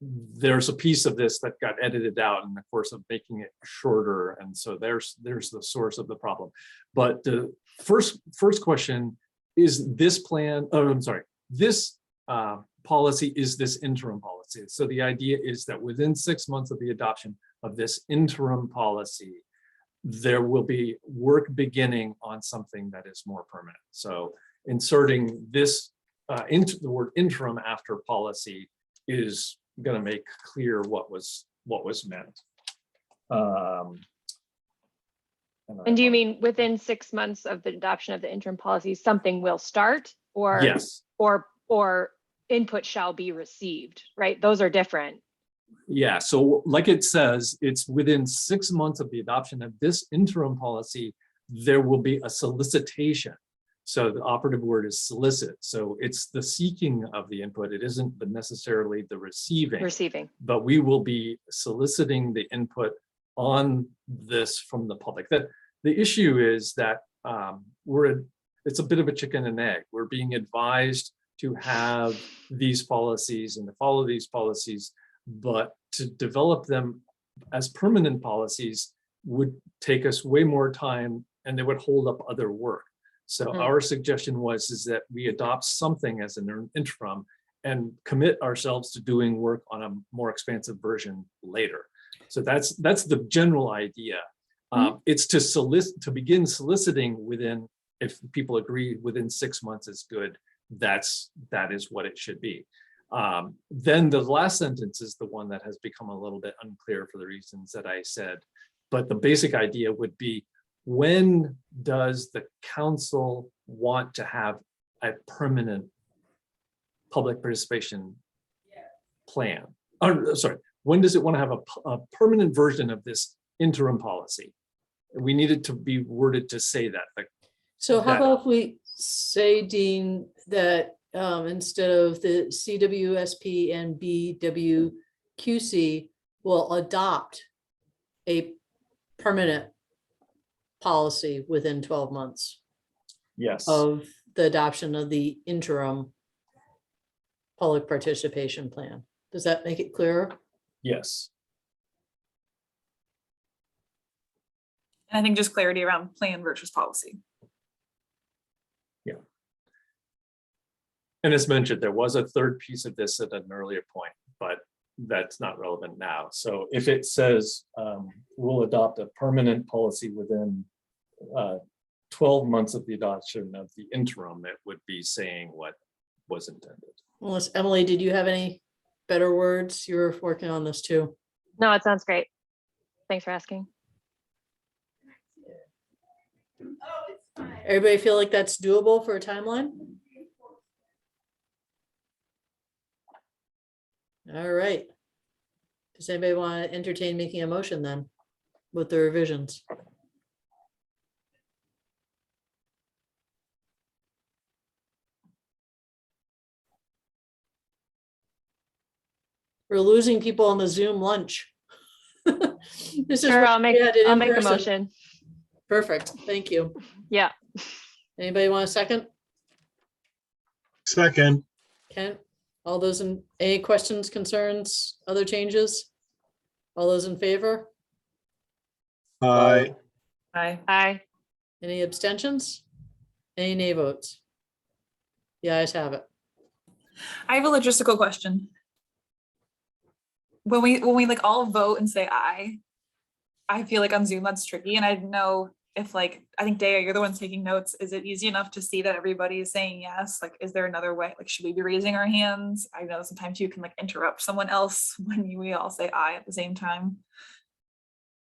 There's a piece of this that got edited out in the course of making it shorter, and so there's the source of the problem. But the first question is this plan. Oh, I'm sorry. This policy is this interim policy. So the idea is that within 6 months of the adoption of this interim policy, there will be work beginning on something that is more permanent. So inserting this into the word interim after policy is going to make clear what was meant. And do you mean within 6 months of the adoption of the interim policy, something will start, or yes, or input shall be received, right? Those are different. Yeah, so like it says, it's within 6 months of the adoption of this interim policy, there will be a solicitation. So the operative word is solicit. So it's the seeking of the input. It isn't necessarily the receiving. But we will be soliciting the input on this from the public. That the issue is that it's a bit of a chicken and egg. We're being advised to have these policies and to follow these policies, but to develop them as permanent policies would take us way more time, and they would hold up other work. So our suggestion is that we adopt something as an interim and commit ourselves to doing work on a more expansive version later. So that's the general idea. It's to solicit, to begin soliciting within, if people agree within 6 months is good, that is what it should be. Then the last sentence is the one that has become a little bit unclear for the reasons that I said. But the basic idea would be, when does the council want to have a permanent public participation plan? Or, sorry, when does it want to have a permanent version of this interim policy? We need it to be worded to say that. So how that- about if we say, Dean, that instead of the CWSP and BWQC will adopt a permanent policy within 12 months Yes. of the adoption of the interim public participation plan. Does that make it clearer? Yes. And I think just clarity around plan versus policy. And as mentioned, there was a third piece of this at an earlier point, but that's not relevant now. So if it says we'll adopt a permanent policy within 12 months of the adoption of the interim, it would be saying what was intended. Unless, Emily, did you have any better words? You were working on this too. No, it sounds great. Thanks for asking. Everybody feel like that's doable for a timeline? All right. Does anybody want to entertain making a motion then with the revisions? We're losing people on the Zoom lunch. This is Sure, what I'll make we had it a in person. motion. Perfect, thank you. Yeah. Anybody want a second? Second, Kent, all those in, any questions, concerns, other changes? All those in favor? aye. Aye. Any abstentions? Any nay votes? The ayes have it. I have a logistical question. When we like all vote and say aye, I feel like on Zoom that's tricky, and I didn't know if, like, I think Daya, you're the one taking notes. Is it easy enough to see that everybody is saying yes? Like, is there another way? Like, should we be raising our hands? I know sometimes you can like interrupt someone else when we all say aye at the same time.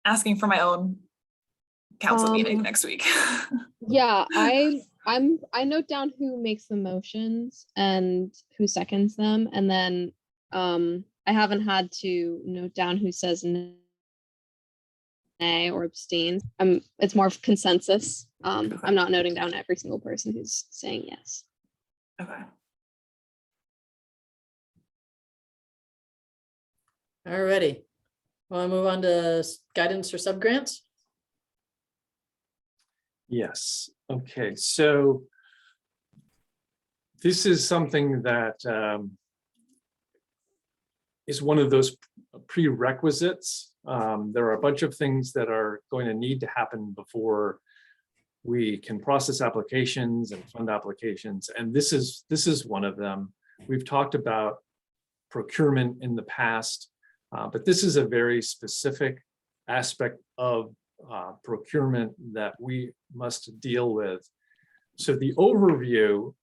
Asking for my own council meeting next week. Yeah, I note down who makes the motions and who seconds them, and then I haven't had to note down who says nay or abstain. It's more of consensus. I'm not noting down every single person who's saying yes. Okay. Alrighty. Want to move on to guidance for subgrants? Yes, okay, so this is something that is one of those prerequisites. There are a bunch of things that are going to need to happen before we can process applications and fund applications, and this is one of them. We've talked about procurement in the past, but this is a very specific aspect of procurement that we must deal with. So the overview,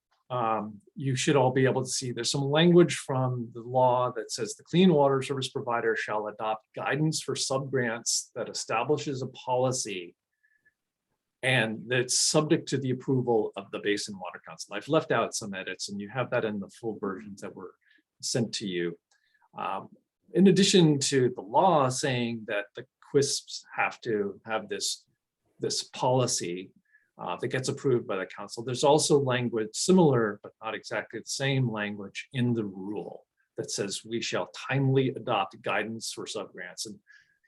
you should all be able to see there's some language from the law that says the clean water service provider shall adopt guidance for subgrants that establishes a policy and that's subject to the approval of the Basin Water Council. I've left out some edits and you have that in the full versions that were sent to you. In addition to the law saying that the QUISPs have to have this policy that gets approved by the council, there's also language similar, but not exactly the same language in the rule that says we shall timely adopt guidance for subgrants. And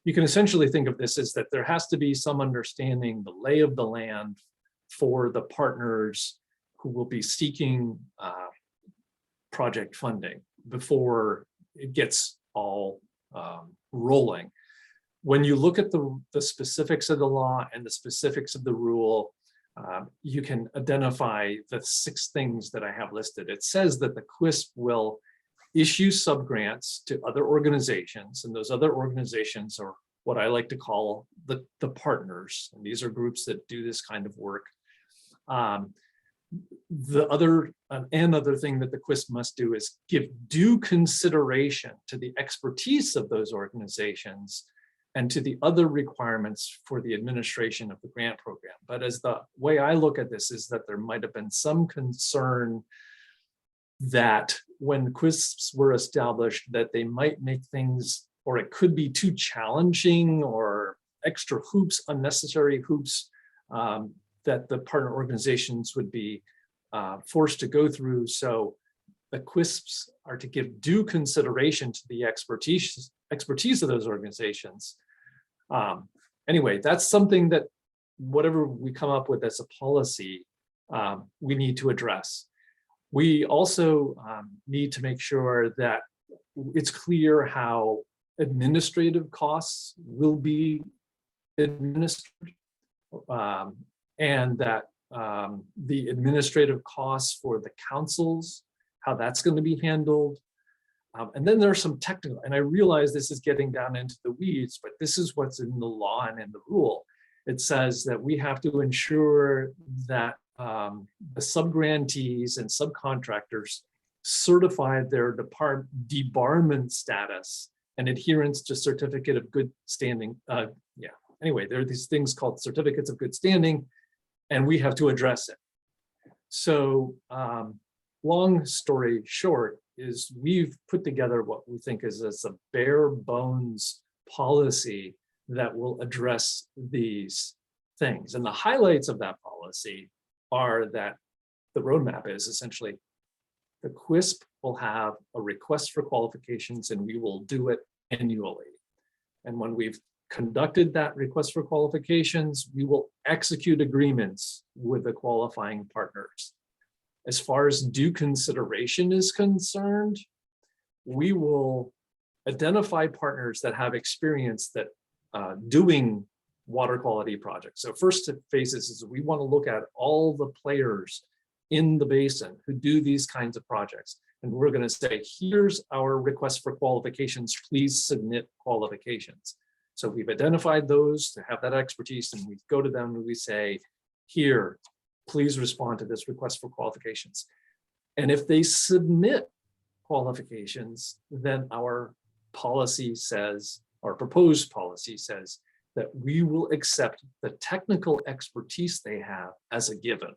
you can essentially think of this as that there has to be some understanding the lay of the land for the partners who will be seeking project funding before it gets all rolling. When you look at the specifics of the law and the specifics of the rule, you can identify the 6 things that I have listed. It says that the QUISP will issue subgrants to other organizations, and those other organizations are what I like to call the partners. And these are groups that do this kind of work. The other thing that the QUISP must do is give due consideration to the expertise of those organizations and to the other requirements for the administration of the grant program. But as the way I look at this is that there might have been some concern that when QUISPs were established, that they might make things, or it could be too challenging, or extra hoops, unnecessary hoops, that the partner organizations would be forced to go through. So the QUISPs are to give due consideration to the expertise of those organizations. Anyway, that's something that whatever we come up with as a policy, we need to address. We also need to make sure that it's clear how administrative costs will be administered, and that the administrative costs for the councils, how that's going to be handled. And then there's some technical, and I realize this is getting down into the weeds, but this is what's in the law and in the rule. It says that we have to ensure that the subgrantees and subcontractors certify their debarment status and adherence to certificate of good standing. Anyway, there are these things called certificates of good standing, and we have to address it. So long story short is we've put together what we think is a bare bones policy that will address these things. And the highlights of that policy are that the roadmap is essentially the QUISP will have a request for qualifications, and we will do it annually. And when we've conducted that request for qualifications, we will execute agreements with the qualifying partners. As far as due consideration is concerned, we will identify partners that have experience that doing water quality projects. So first phases is we want to look at all the players in the basin who do these kinds of projects. And we're going to say, here's our request for qualifications, please submit qualifications. So we've identified those to have that expertise, and we go to them and we say, here, please respond to this request for qualifications. And if they submit qualifications, then our policy says, our proposed policy says that we will accept the technical expertise they have as a given.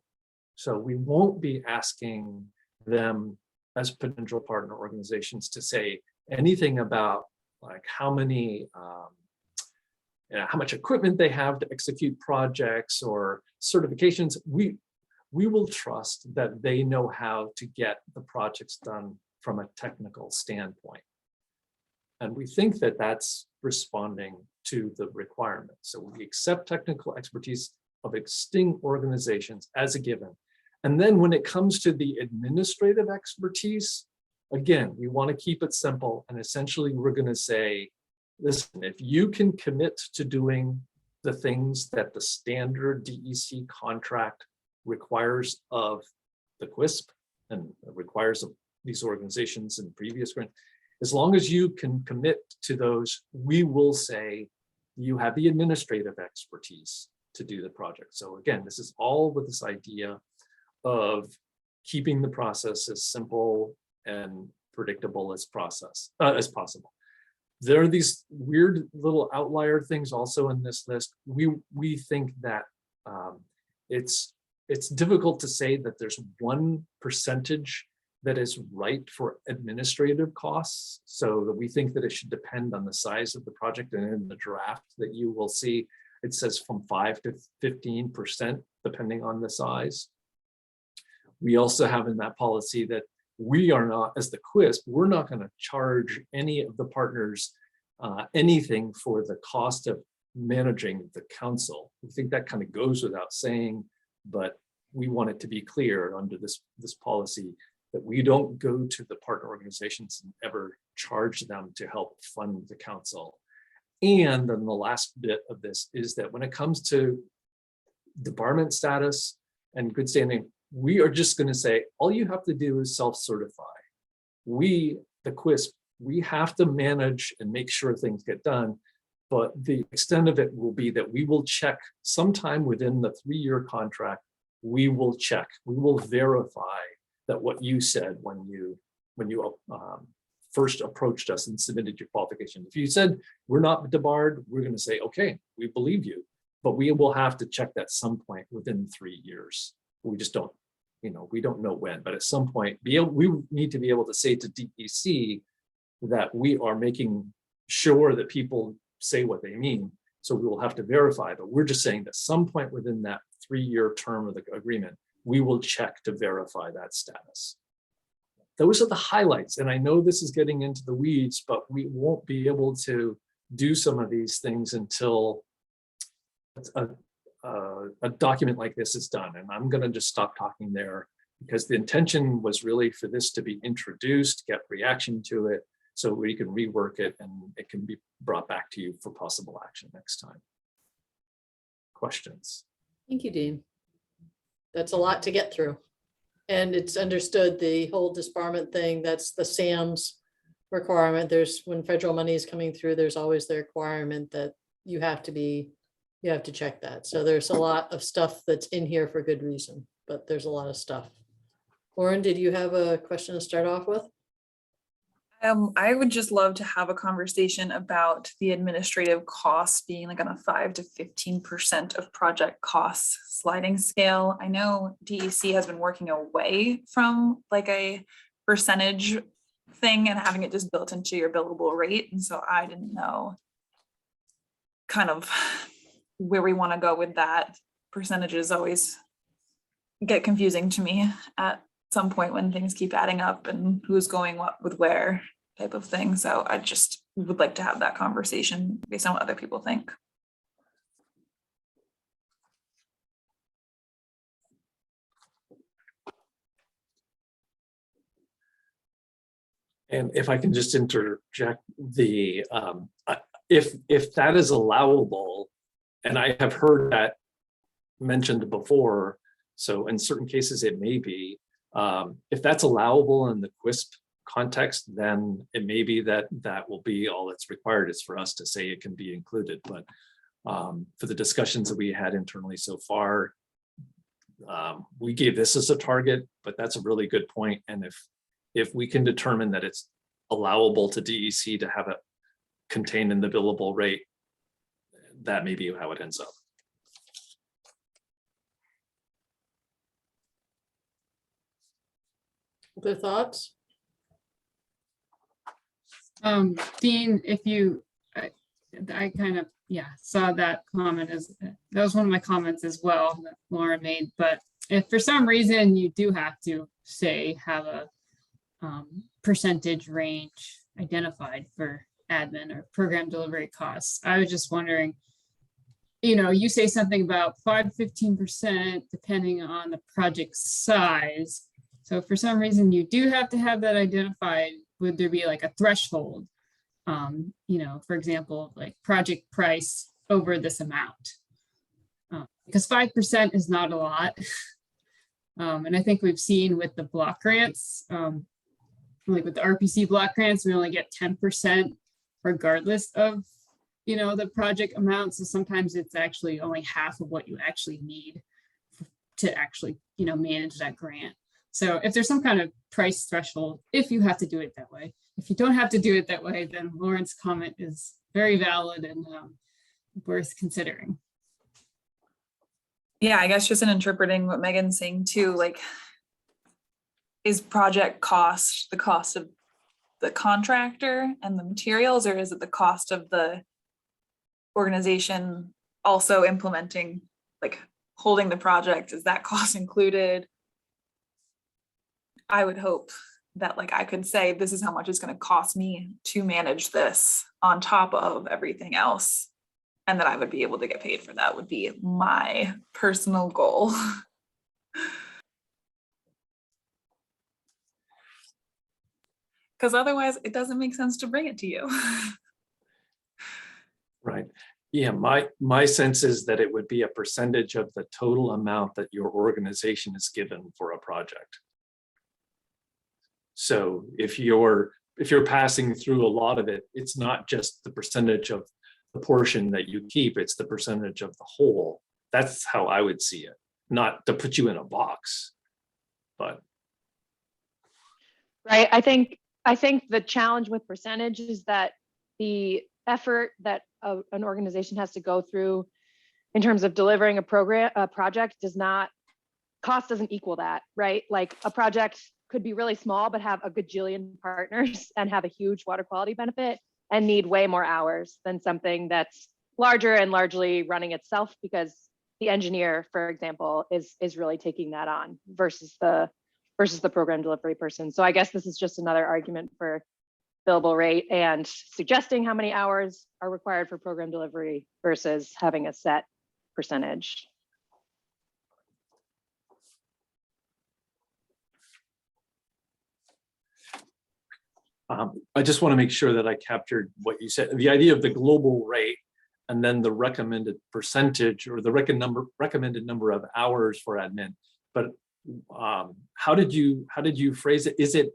So we won't be asking them as potential partner organizations to say anything about like how many, how much equipment they have to execute projects or certifications. We will trust that they know how to get the projects done from a technical standpoint. And we think that that's responding to the requirement. So we accept technical expertise of existing organizations as a given. And then when it comes to the administrative expertise, again, we want to keep it simple. And essentially, we're going to say, listen, if you can commit to doing the things that the standard DEC contract requires of the QUISP and requires of these organizations and previous grants, as long as you can commit to those, we will say you have the administrative expertise to do the project. So again, this is all with this idea of keeping the process as simple and predictable as possible. There are these weird little outlier things also in this list. We think that it's difficult to say that there's one percentage that is right for administrative costs. So that we think that it should depend on the size of the project, and in the draft that you will see, it says from 5 to 15%, depending on the size. We also have in that policy that we are not, as the QUISP, we're not going to charge any of the partners anything for the cost of managing the council. We think that kind of goes without saying, but we want it to be clear under this policy that we don't go to the partner organizations and ever charge them to help fund the council. And then the last bit of this is that when it comes to debarment status and good standing, we are just going to say, all you have to do is self-certify. We, the QUISP, we have to manage and make sure things get done, But the extent of it will be that we will check sometime within the 3-year contract. We will check, we will verify that what you said when you first approached us and submitted your qualification. If you said we're not debarred, we're going to say, okay, we believe you, but we will have to check that some point within 3 years. We just don't, we don't know when, but at some point, we need to be able to say to DEC that we are making sure that people say what they mean. So we will have to verify, but we're just saying that some point within that 3-year term of the agreement, we will check to verify that status. Those are the highlights. And I know this is getting into the weeds, but we won't be able to do some of these things until a document like this is done. And I'm going to just stop talking there, because the intention was really for this to be introduced, get reaction to it, so we can rework it and it can be brought back to you for possible action next time. Questions? Thank you, Dean. That's a lot to get through. And it's understood the whole disbarment thing, that's the SAM's requirement. There's, when federal money is coming through, there's always the requirement that you have to check that. So there's a lot of stuff that's in here for good reason, but there's a lot of stuff. Lauren, did you have a question to start off with? I would just love to have a conversation about the administrative costs being like on a 5 to 15% of project costs sliding scale. I know DEC has been working away from like a percentage thing and having it just built into your billable rate. And so I didn't know kind of where we want to go with that. Percentages always get confusing to me at some point when things keep adding up and who's going what with where type of thing. So I just would like to have that conversation based on what other people think. And if I can just interject, the if that is allowable, and I have heard that mentioned before, so in certain cases it may be, if that's allowable in the QUISP context, then it may be that that will be all that's required is for us to say it can be included. But for the discussions that we had internally so far, we gave this as a target, but that's a really good point. And if we can determine that it's allowable to DEC to have it contained in the billable rate, that may be how it ends up. Other thoughts? Dean, if you, I kind of, saw that comment as, that was one of my comments as well that Lauren made, but if for some reason you do have to say, have a percentage range identified for admin or program delivery costs, I was just wondering, you say something about 5 to 15% depending on the project size. So if for some reason you do have to have that identified, would there be like a threshold? For example, like project price over this amount? Because 5% is not a lot. And I think we've seen with the block grants, like with the RPC block grants, we only get 10% regardless of, the project amount. So sometimes it's actually only half of what you actually need to actually, manage that grant. So if there's some kind of price threshold, if you have to do it that way, if you don't have to do it that way, then Lauren's comment is very valid and worth considering. Yeah, I guess just in interpreting what Megan's saying too, like, is project cost the cost of the contractor and the materials, or is it the cost of the organization also implementing, like holding the project? Is that cost included? I would hope that like I could say, this is how much it's going to cost me to manage this on top of everything else, and that I would be able to get paid for that would be my personal goal. Because otherwise it doesn't make sense to bring it to you. Right. Yeah, my sense is that it would be a percentage of the total amount that your organization is given for a project. So if you're passing through a lot of it, it's not just the percentage of the portion that you keep, it's the percentage of the whole. That's how I would see it, not to put you in a box, but. Right, I think the challenge with percentage is that the effort that an organization has to go through in terms of delivering a project cost doesn't equal that, right? Like a project could be really small, but have a gajillion partners and have a huge water quality benefit and need way more hours than something that's larger and largely running itself, because the engineer, for example, is really taking that on versus the program delivery person. So I guess this is just another argument for billable rate and suggesting how many hours are required for program delivery versus having a set percentage. I just want to make sure that I captured what you said, the idea of the global rate and then the recommended percentage or the recommended number of hours for admin. But how did you phrase it? Is it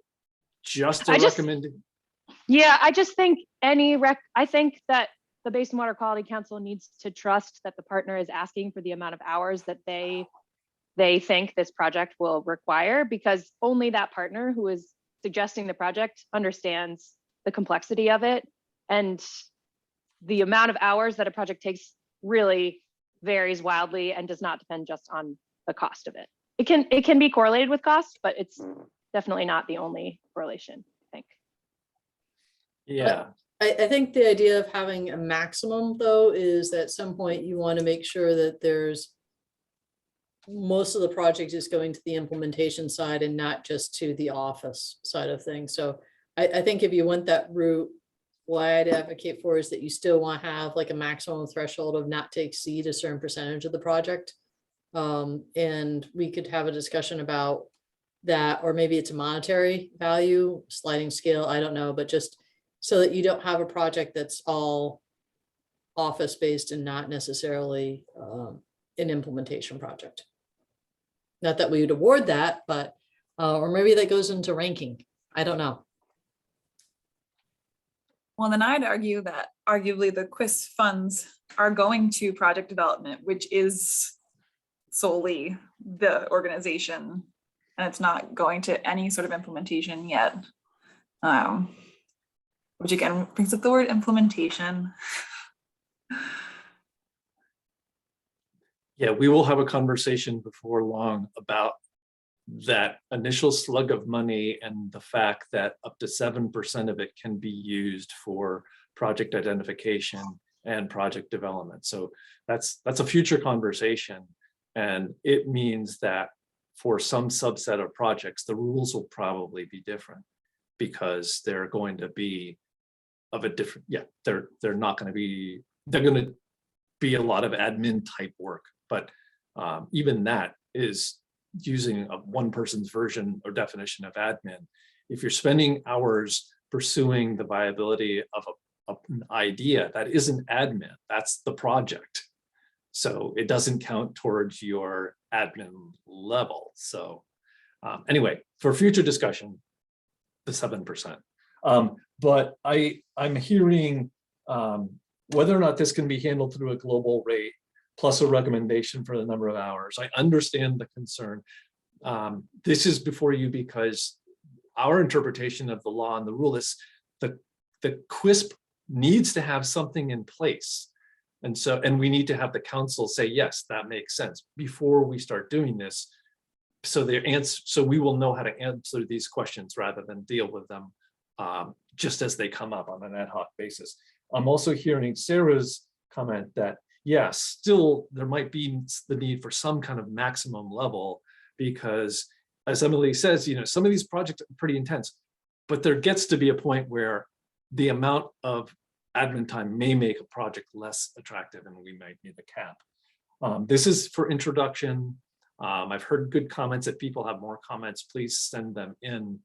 just a recommended? Yeah, I just think I think that the Basin Water Quality Council needs to trust that the partner is asking for the amount of hours that they think this project will require, because only that partner who is suggesting the project understands the complexity of it, and the amount of hours that a project takes really varies wildly and does not depend just on the cost of it. It can be correlated with cost, but it's definitely not the only correlation, I think. Yeah. I think the idea of having a maximum, though, is at some point you want to make sure that there's most of the project is going to the implementation side and not just to the office side of things. So I think if you went that route, what I'd advocate for is that you still want to have like a maximum threshold of not to exceed a certain percentage of the project. And we could have a discussion about that, or maybe it's a monetary value, sliding scale, I don't know, but just so that you don't have a project that's all office based and not necessarily an implementation project. Not that we would award that, but or maybe that goes into ranking. I don't know. Well, then I'd argue that arguably the QUIS funds are going to project development, which is solely the organization, and it's not going to any sort of implementation yet. Which again brings up the word implementation. Yeah, we will have a conversation before long about that initial slug of money and the fact that up to 7% of it can be used for project identification and project development. So that's a future conversation. And it means that for some subset of projects, the rules will probably be different because they're going to be of a different, they're going to be a lot of admin type work. But even that is using one person's version or definition of admin. If you're spending hours pursuing the viability of an idea, that isn't admin, that's the project. So it doesn't count towards your admin level. So anyway, for future discussion, the 7%. But I'm hearing whether or not this can be handled through a global rate plus a recommendation for the number of hours. I understand the concern. This is before you because our interpretation of the law and the rule is the QUISP needs to have something in place. And we need to have the council say, yes, that makes sense before we start doing this. So we will know how to answer these questions rather than deal with them just as they come up on an ad hoc basis. I'm also hearing Sarah's comment that, yes, still there might be the need for some kind of maximum level because, as Emily says, some of these projects are pretty intense, but there gets to be a point where the amount of admin time may make a project less attractive and we might need a cap. This is for introduction. I've heard good comments. If people have more comments, please send them in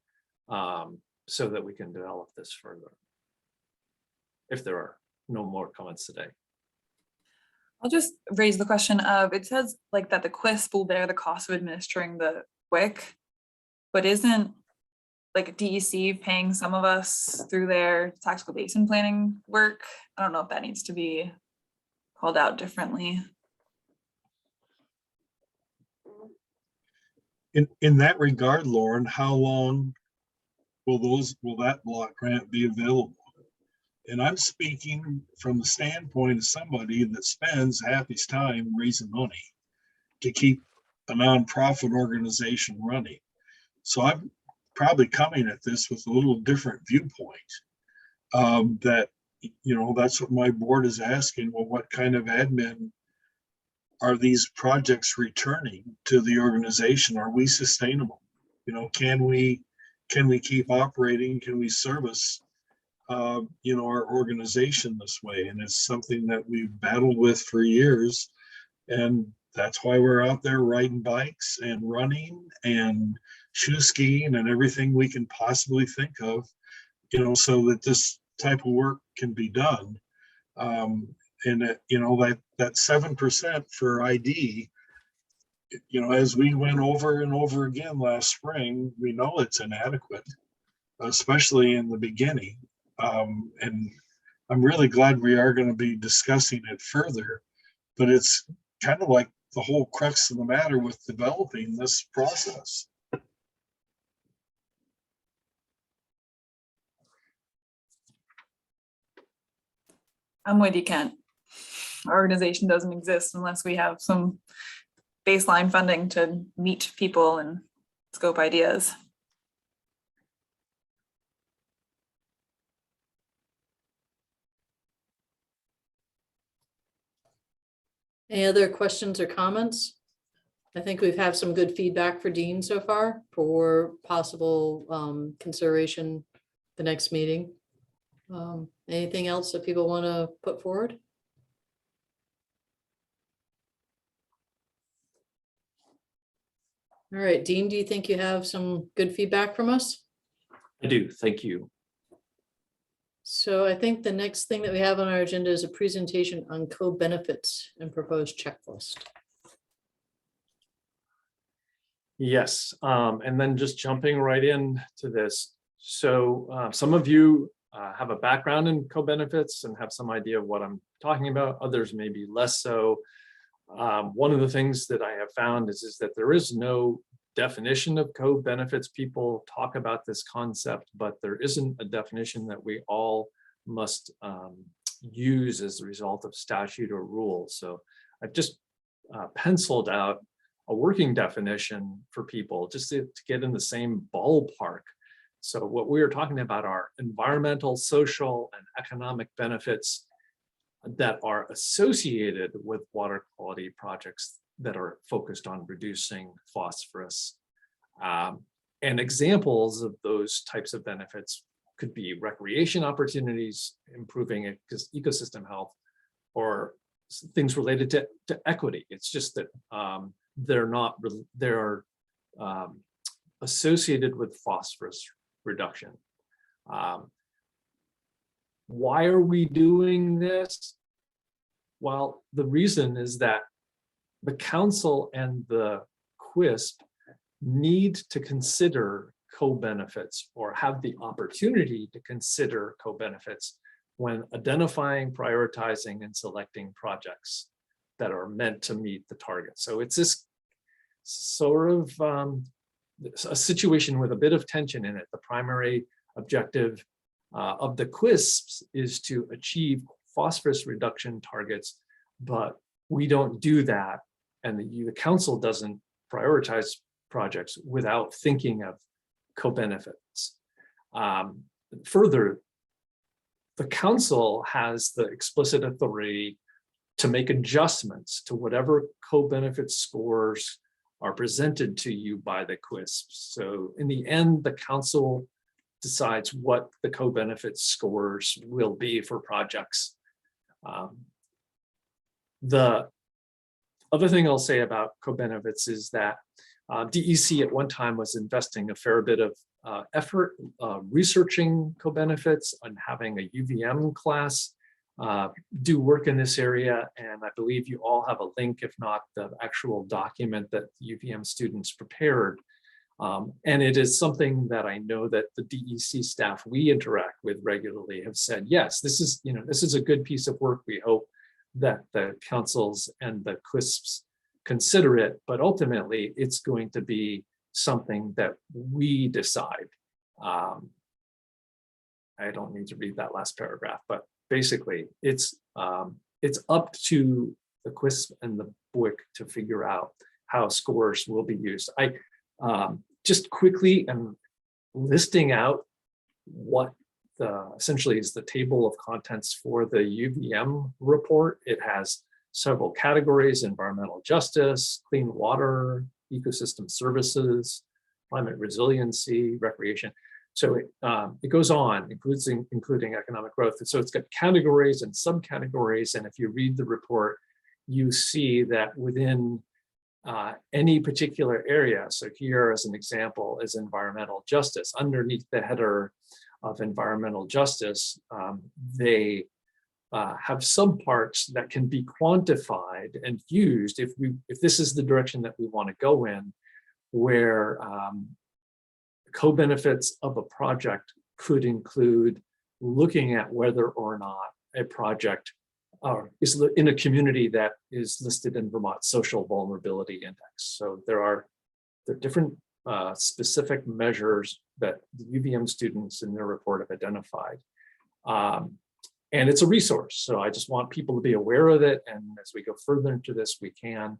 so that we can develop this further. If there are no more comments today. I'll just raise the question of, it says like that the QUISP will bear the cost of administering the WIC, but isn't like DEC paying some of us through their tactical basin planning work. I don't know if that needs to be called out differently. In that regard, Lauren, how long will that block grant be available? And I'm speaking from the standpoint of somebody that spends half his time raising money to keep a nonprofit organization running. So I'm probably coming at this with a little different viewpoint. That, that's what my board is asking. Well, what kind of admin are these projects returning to the organization? Are we sustainable? Can we keep operating? Can we service our organization this way? And it's something that we've battled with for years. And that's why we're out there riding bikes and running and shoe skiing and everything we can possibly think of, so that this type of work can be done. And that 7% for ID, as we went over and over again last spring, we know it's inadequate, especially in the beginning. And I'm really glad we are going to be discussing it further, but it's kind of like the whole crux of the matter with developing this process. I'm with you, Kent. Our organization doesn't exist unless we have some baseline funding to meet people and scope ideas. Any other questions or comments? I think we've had some good feedback for Dean so far for possible consideration the next meeting. Anything else that people want to put forward? All right, Dean, do you think you have some good feedback from us? I do, thank you. So I think the next thing that we have on our agenda is a presentation on co-benefits and proposed checklist. Yes, and then just jumping right into this. So some of you have a background in co-benefits and have some idea of what I'm talking about. Others maybe less so. One of the things that I have found is that there is no definition of co-benefits. People talk about this concept, but there isn't a definition that we all must use as a result of statute or rule. So I've just penciled out a working definition for people just to get in the same ballpark. So what we are talking about are environmental, social, and economic benefits that are associated with water quality projects that are focused on reducing phosphorus. And examples of those types of benefits could be recreation opportunities, improving ecosystem health, or things related to equity. It's just that they're associated with phosphorus reduction. Why are we doing this? Well, the reason is that the council and the QUISP need to consider co-benefits or have the opportunity to consider co-benefits when identifying, prioritizing, and selecting projects that are meant to meet the target. So it's this sort of a situation with a bit of tension in it. The primary objective of the QUISPs is to achieve phosphorus reduction targets, but we don't do that, and the council doesn't prioritize projects without thinking of co-benefits. Further, the council has the explicit authority to make adjustments to whatever co-benefit scores are presented to you by the QUISP. So in the end, the council decides what the co-benefit scores will be for projects. The other thing I'll say about co-benefits is that DEC at one time was investing a fair bit of effort researching co-benefits and having a UVM class do work in this area. And I believe you all have a link, if not the actual document that UVM students prepared And it is something that I know that the DEC staff we interact with regularly have said, yes, this is a good piece of work. We hope that the councils and the CLISPs consider it, but ultimately it's going to be something that we decide. I don't need to read that last paragraph, but basically it's up to the QUISP and the BWQC to figure out how scores will be used. I just quickly am listing out what essentially is the table of contents for the UVM report. It has several categories: environmental justice, clean water, ecosystem services, climate resiliency, recreation. So it goes on, including economic growth. And so it's got categories and subcategories. And if you read the report, you see that within any particular area, so here as an example is environmental justice. Underneath the header of environmental justice, they have subparts that can be quantified and used if this is the direction that we want to go in, where co-benefits of a project could include looking at whether or not a project is in a community that is listed in Vermont's Social Vulnerability Index. So there are different specific measures that the UVM students in their report have identified. And it's a resource. So I just want people to be aware of it. And as we go further into this, we can.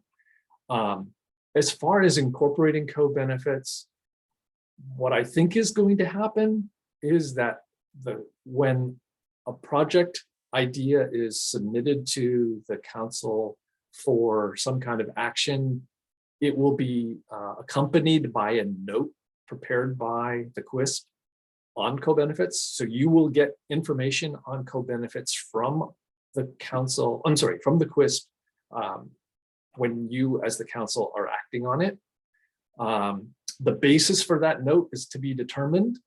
As far as incorporating co-benefits, what I think is going to happen is that when a project idea is submitted to the council for some kind of action, it will be accompanied by a note prepared by the QUISP on co-benefits. So you will get information on co-benefits from the council, from the QUISP when you as the council are acting on it. The basis for that note is to be determined.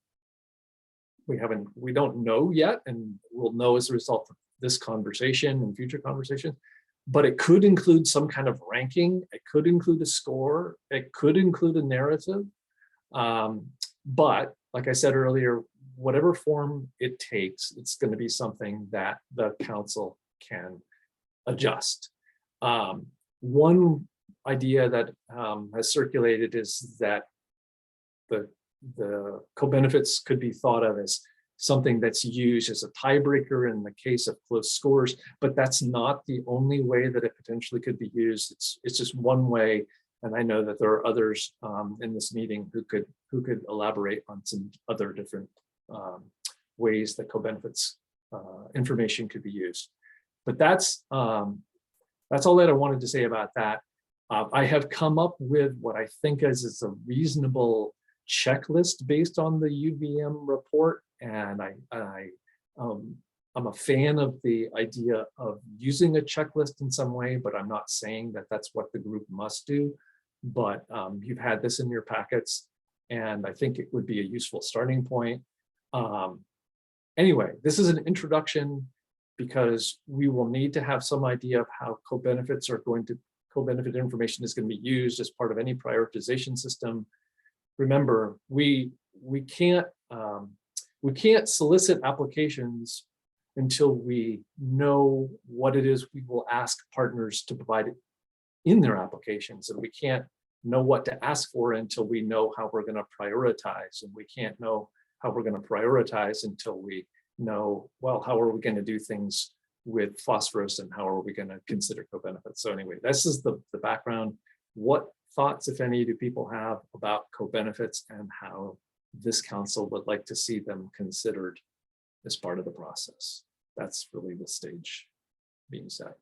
We don't know yet, and we'll know as a result of this conversation and future conversations, but it could include some kind of ranking. It could include a score. It could include a narrative. But like I said earlier, whatever form it takes, it's going to be something that the council can adjust. One idea that has circulated is that the co-benefits could be thought of as something that's used as a tiebreaker in the case of close scores, but that's not the only way that it potentially could be used. It's just one way, and I know that there are others in this meeting who could elaborate on some other different ways that co-benefits information could be used. But that's all that I wanted to say about that. I have come up with what I think is a reasonable checklist based on the UVM report, and I'm a fan of the idea of using a checklist in some way, but I'm not saying that that's what the group must do. But you've had this in your packets, and I think it would be a useful starting point. Anyway, this is an introduction because we will need to have some idea of how co-benefit information is going to be used as part of any prioritization system. Remember, we can't solicit applications until we know what it is we will ask partners to provide in their applications, and we can't know what to ask for until we know how we're going to prioritize, and we can't know how we're going to prioritize until we know, well, how are we going to do things with phosphorus and how are we going to consider co-benefits. So anyway, this is the background. What thoughts, if any, do people have about co-benefits and how this council would like to see them considered as part of the process? That's really the stage being set.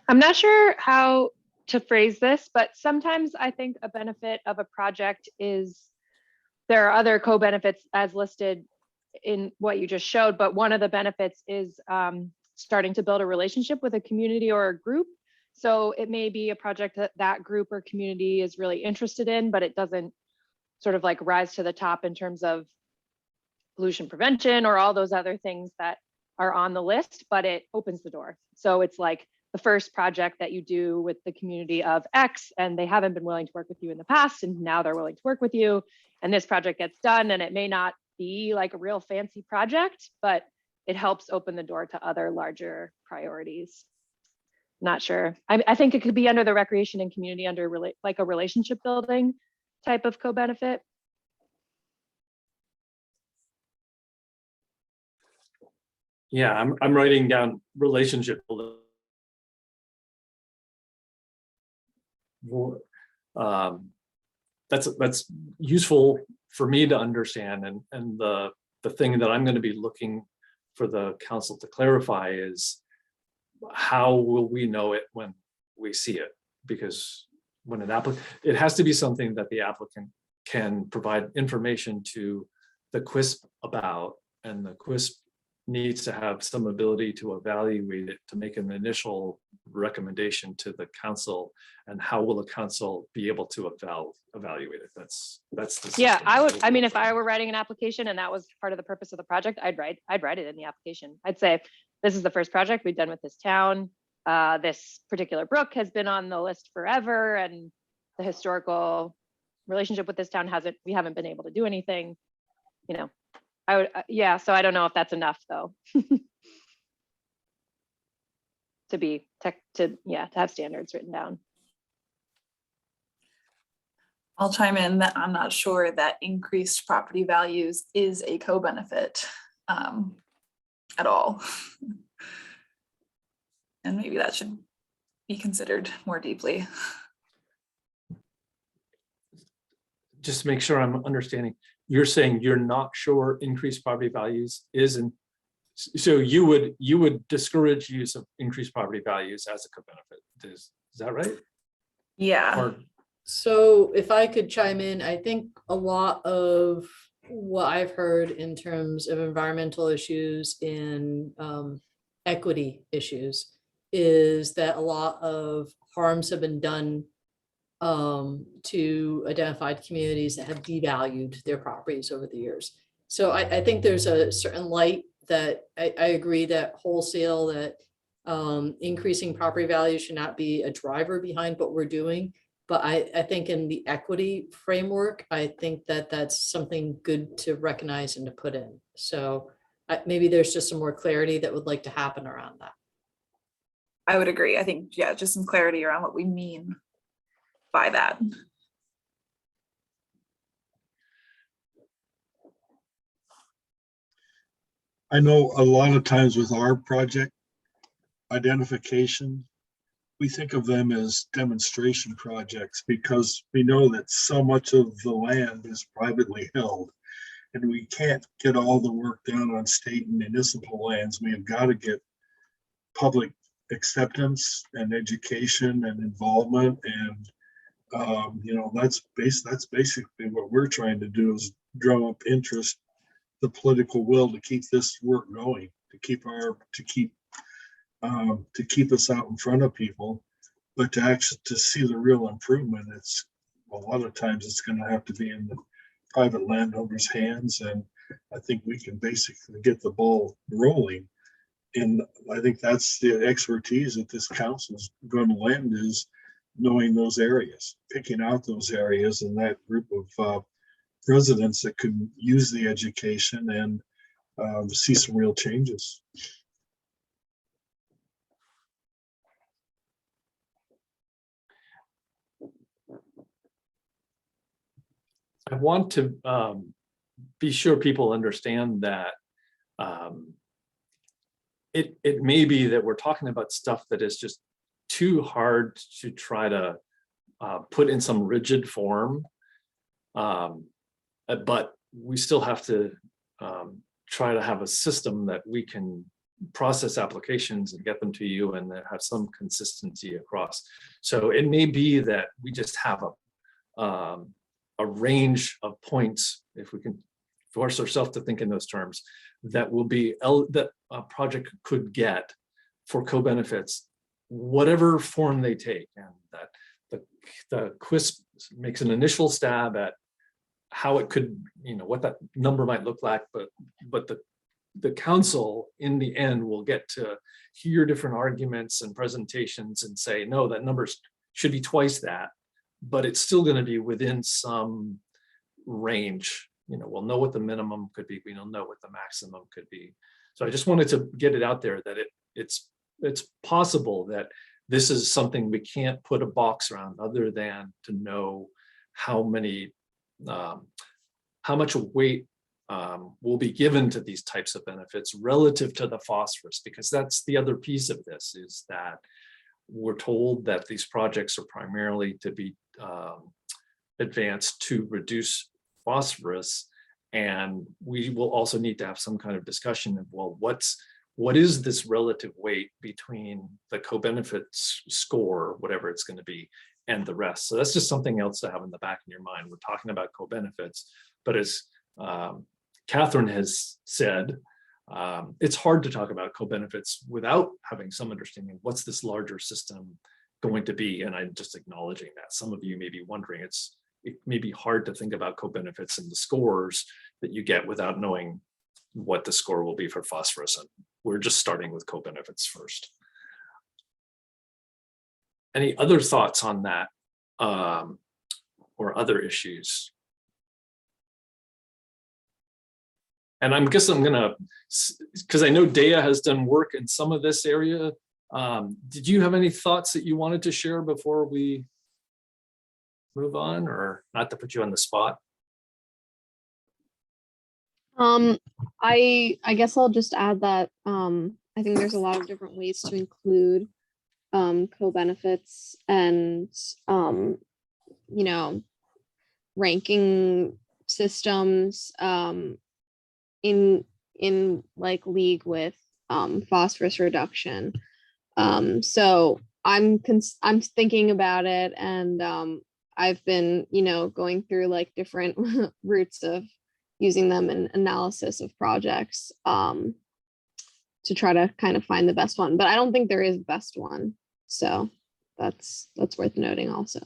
I'm not sure how to phrase this, but sometimes I think a benefit of a project is there are other co-benefits as listed in what you just showed, but one of the benefits is starting to build a relationship with a community or a group. So it may be a project that that group or community is really interested in, but it doesn't sort of like rise to the top in terms of pollution prevention or all those other things that are on the list, but it opens the door. So it's like the first project that you do with the community of X, and they haven't been willing to work with you in the past, and now they're willing to work with you, and this project gets done, and it may not be like a real fancy project, but it helps open the door to other larger priorities. Not sure. I think it could be under the recreation and community under like a relationship building type of co-benefit. Yeah, I'm writing down relationship building. That's useful for me to understand, and the thing that I'm going to be looking for the council to clarify is how will we know it when we see it? Because when it has to be something that the applicant can provide information to the QUISP about, and the QUISP needs to have some ability to evaluate it, to make an initial recommendation to the council. And how will the council be able to evaluate it? That's the Yeah, system I would. that I we'll mean, work if I on. were writing an application and that was part of the purpose of the project, I'd write it in the application. I'd say, this is the first project we've done with this town. This particular brook has been on the list forever, and the historical relationship with this town we haven't been able to do anything. You know, I would, yeah. So I don't know if that's enough though. to have standards written down. I'll chime in that I'm not sure that increased property values is a co-benefit at all. And maybe that should be considered more deeply. Just to make sure I'm understanding, you're saying you're not sure increased property values isn't, so you would discourage use of increased property values as a co-benefit. Is that right? Yeah. Or So if I could chime in, I think a lot of what I've heard in terms of environmental issues in equity issues is that a lot of harms have been done to identified communities that have devalued their properties over the years. So I think there's a certain light that I agree that wholesale, that increasing property value should not be a driver behind what we're doing. But I think in the equity framework, I think that that's something good to recognize and to put in. So maybe there's just some more clarity that would like to happen around that. I would agree. I think, yeah, just some clarity around what we mean by that. I know a lot of times with our project identification, we think of them as demonstration projects because we know that so much of the land is privately held and we can't get all the work done on state and municipal lands. We have got to get public acceptance and education and involvement, and that's basically what we're trying to do, is drum up interest, the political will to keep this work going, to keep us out in front of people. But to see the real improvement, it's a lot of times it's going to have to be in the private landowners' hands, and I think we can basically get the ball rolling. And I think that's the expertise that this council is going to lend, is knowing those areas, picking out those areas, and that group of residents that could use the education and see some real changes. I want to be sure people understand that it may be that we're talking about stuff that is just too hard to try to put in some rigid form, but we still have to try to have a system that we can process applications and get them to you and that have some consistency across. So it may be that we just have a range of points, if we can force ourselves to think in those terms, that will be that a project could get for co-benefits, whatever form they take, and that the QUISP makes an initial stab at how it could, what that number might look like, but the the council in the end will get to hear different arguments and presentations and say, no, that number should be twice that, but it's still going to be within some range. You know, we'll know what the minimum could be. We don't know what the maximum could be. So I just wanted to get it out there that it's possible that this is something we can't put a box around other than to know how much weight will be given to these types of benefits relative to the phosphorus, because that's the other piece of this, is that we're told that these projects are primarily to be advanced to reduce phosphorus. And we will also need to have some kind of discussion of, well, what is this relative weight between the co-benefits score, whatever it's going to be, and the rest. So that's just something else to have in the back of your mind. We're talking about co-benefits, but as Catherine has said, it's hard to talk about co-benefits without having some understanding of what's this larger system going to be. And I'm just acknowledging that. Some of you may be wondering, it may be hard to think about co-benefits and the scores that you get without knowing what the score will be for phosphorus. And we're just starting with co-benefits first. Any other thoughts on that or other issues? And I guess I'm gonna, because I know Dea has done work in some of this area. Did you have any thoughts that you wanted to share before we move on, or not to put you on the spot? I guess I'll just add that I think there's a lot of different ways to include co-benefits and you know, ranking systems in like league with phosphorus reduction. So I'm thinking about it, and I've been, you know, going through like different routes of using them in analysis of projects to try to kind of find the best one. But I don't think there is a best one. So that's worth noting also.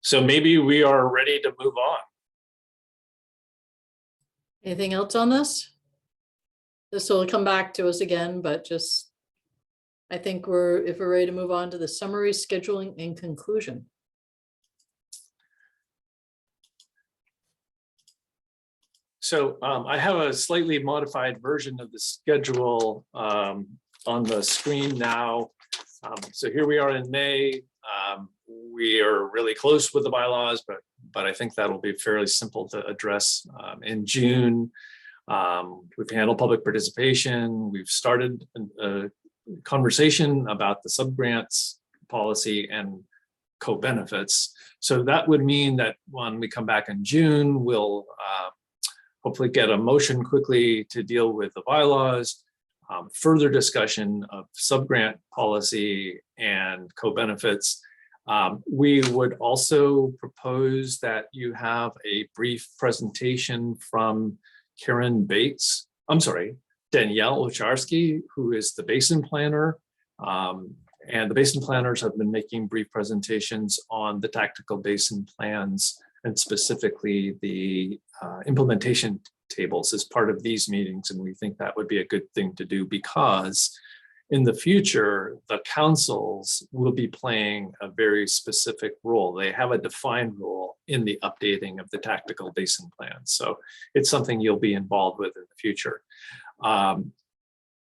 So maybe we are ready to move on. Anything else on this? This will come back to us again, but just, I think if we're ready to move on to the summary, scheduling, and conclusion. So I have a slightly modified version of the schedule on the screen now. So here we are in May. We are really close with the bylaws, but I think that'll be fairly simple to address. In June, we've handled public participation. We've started a conversation about the subgrants policy and co-benefits. So that would mean that when we come back in June, we'll hopefully get a motion quickly to deal with the bylaws, further discussion of subgrant policy and co-benefits. We would also propose that you have a brief presentation from Danielle Wacharski, who is the basin planner. And the basin planners have been making brief presentations on the tactical basin plans and specifically the implementation tables as part of these meetings. And we think that would be a good thing to do because in the future, the councils will be playing a very specific role. They have a defined role in the updating of the tactical basin plans. So it's something you'll be involved with in the future.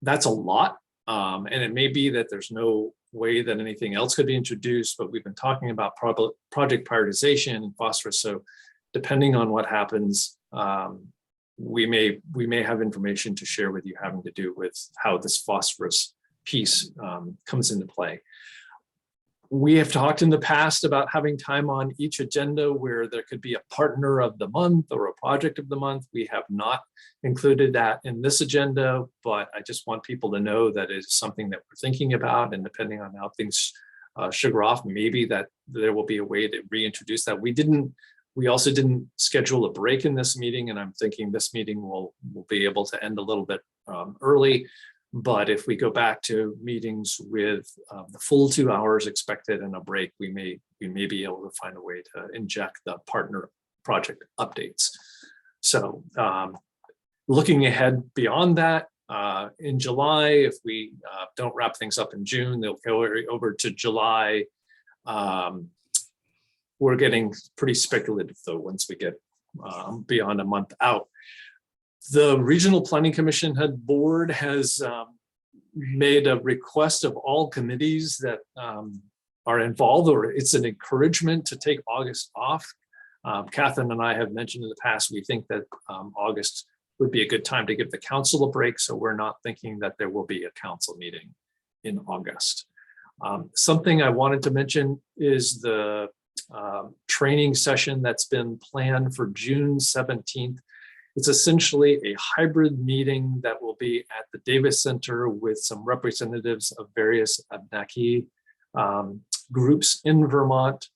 That's a lot. And it may be that there's no way that anything else could be introduced, but we've been talking about project prioritization and phosphorus. So depending on what happens, we may have information to share with you having to do with how this phosphorus piece comes into play. We have talked in the past about having time on each agenda where there could be a partner of the month or a project of the month. We have not included that in this agenda, but I just want people to know that it's something that we're thinking about, and depending on how things sugar off, maybe that there will be a way to reintroduce that. We also didn't schedule a break in this meeting, and I'm thinking this meeting will be able to end a little bit early. But if we go back to meetings with the full 2 hours expected and a break, we may be able to find a way to inject the partner project updates. So looking ahead beyond that, in July, if we don't wrap things up in June, they'll go over to July. We're getting pretty speculative though, once we get beyond a month out. The Regional Planning Commission board has made a request of all committees that are involved, or it's an encouragement to take August off. Catherine and I have mentioned in the past, we think that August would be a good time to give the council a break. So we're not thinking that there will be a council meeting in August. Something I wanted to mention is the training session that's been planned for June 17th. It's essentially a hybrid meeting that will be at the Davis Center with some representatives of various Abenaki groups in Vermont.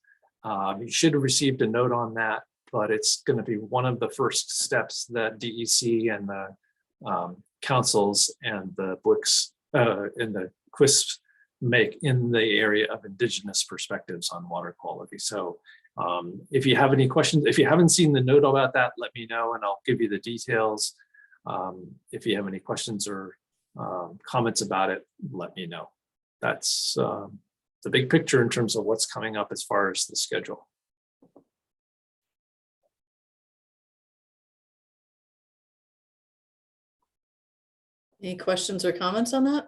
You should have received a note on that, but it's going to be one of the first steps that DEC and the councils and the books and the QUISPs make in the area of Indigenous perspectives on water quality. So if you have any questions, if you haven't seen the note about that, let me know and I'll give you the details. If you have any questions or comments about it, let me know. That's the big picture in terms of what's coming up as far as the schedule. Any questions or comments on that?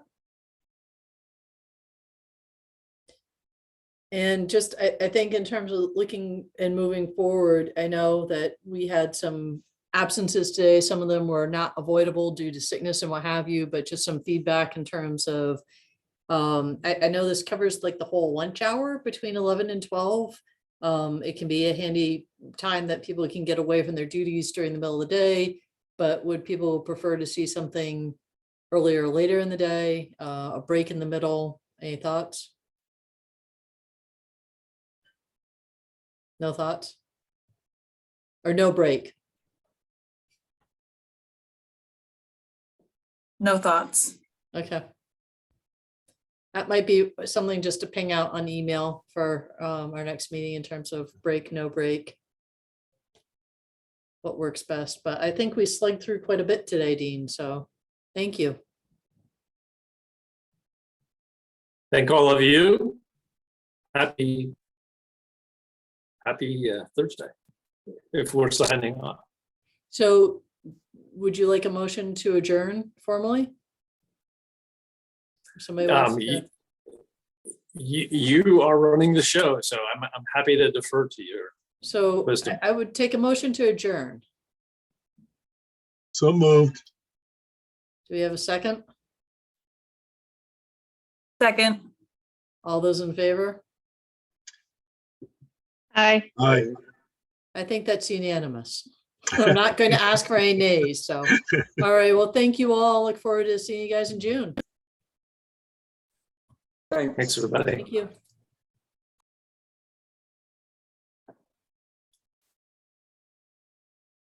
And just, I think in terms of looking and moving forward, I know that we had some absences today. Some of them were not avoidable due to sickness and what have you, but just some feedback in terms of, I know this covers like the whole lunch hour between 11 and 12. It can be a handy time that people can get away from their duties during the middle of the day, but would people prefer to see something earlier or later in the day, a break in the middle? Any thoughts? No thoughts? Or no break? No thoughts. Okay. That might be something just to ping out on email for our next meeting in terms of break, no break. What works best, but I think we slugged through quite a bit today, Dean, so thank you. Thank all of you. Happy Thursday, if we're signing off. So would you like a motion to adjourn formally? Somebody wants to- You are running the show, so I'm happy to defer to you. So wisdom. I would take a motion to adjourn. So moved. Do we have a second? Second. All those in favor? Aye. Aye. I think that's unanimous. I'm not going to ask for any nays, so. All right, well, thank you all. Look forward to seeing you guys in June. Thanks. Thanks, everybody. Thank you.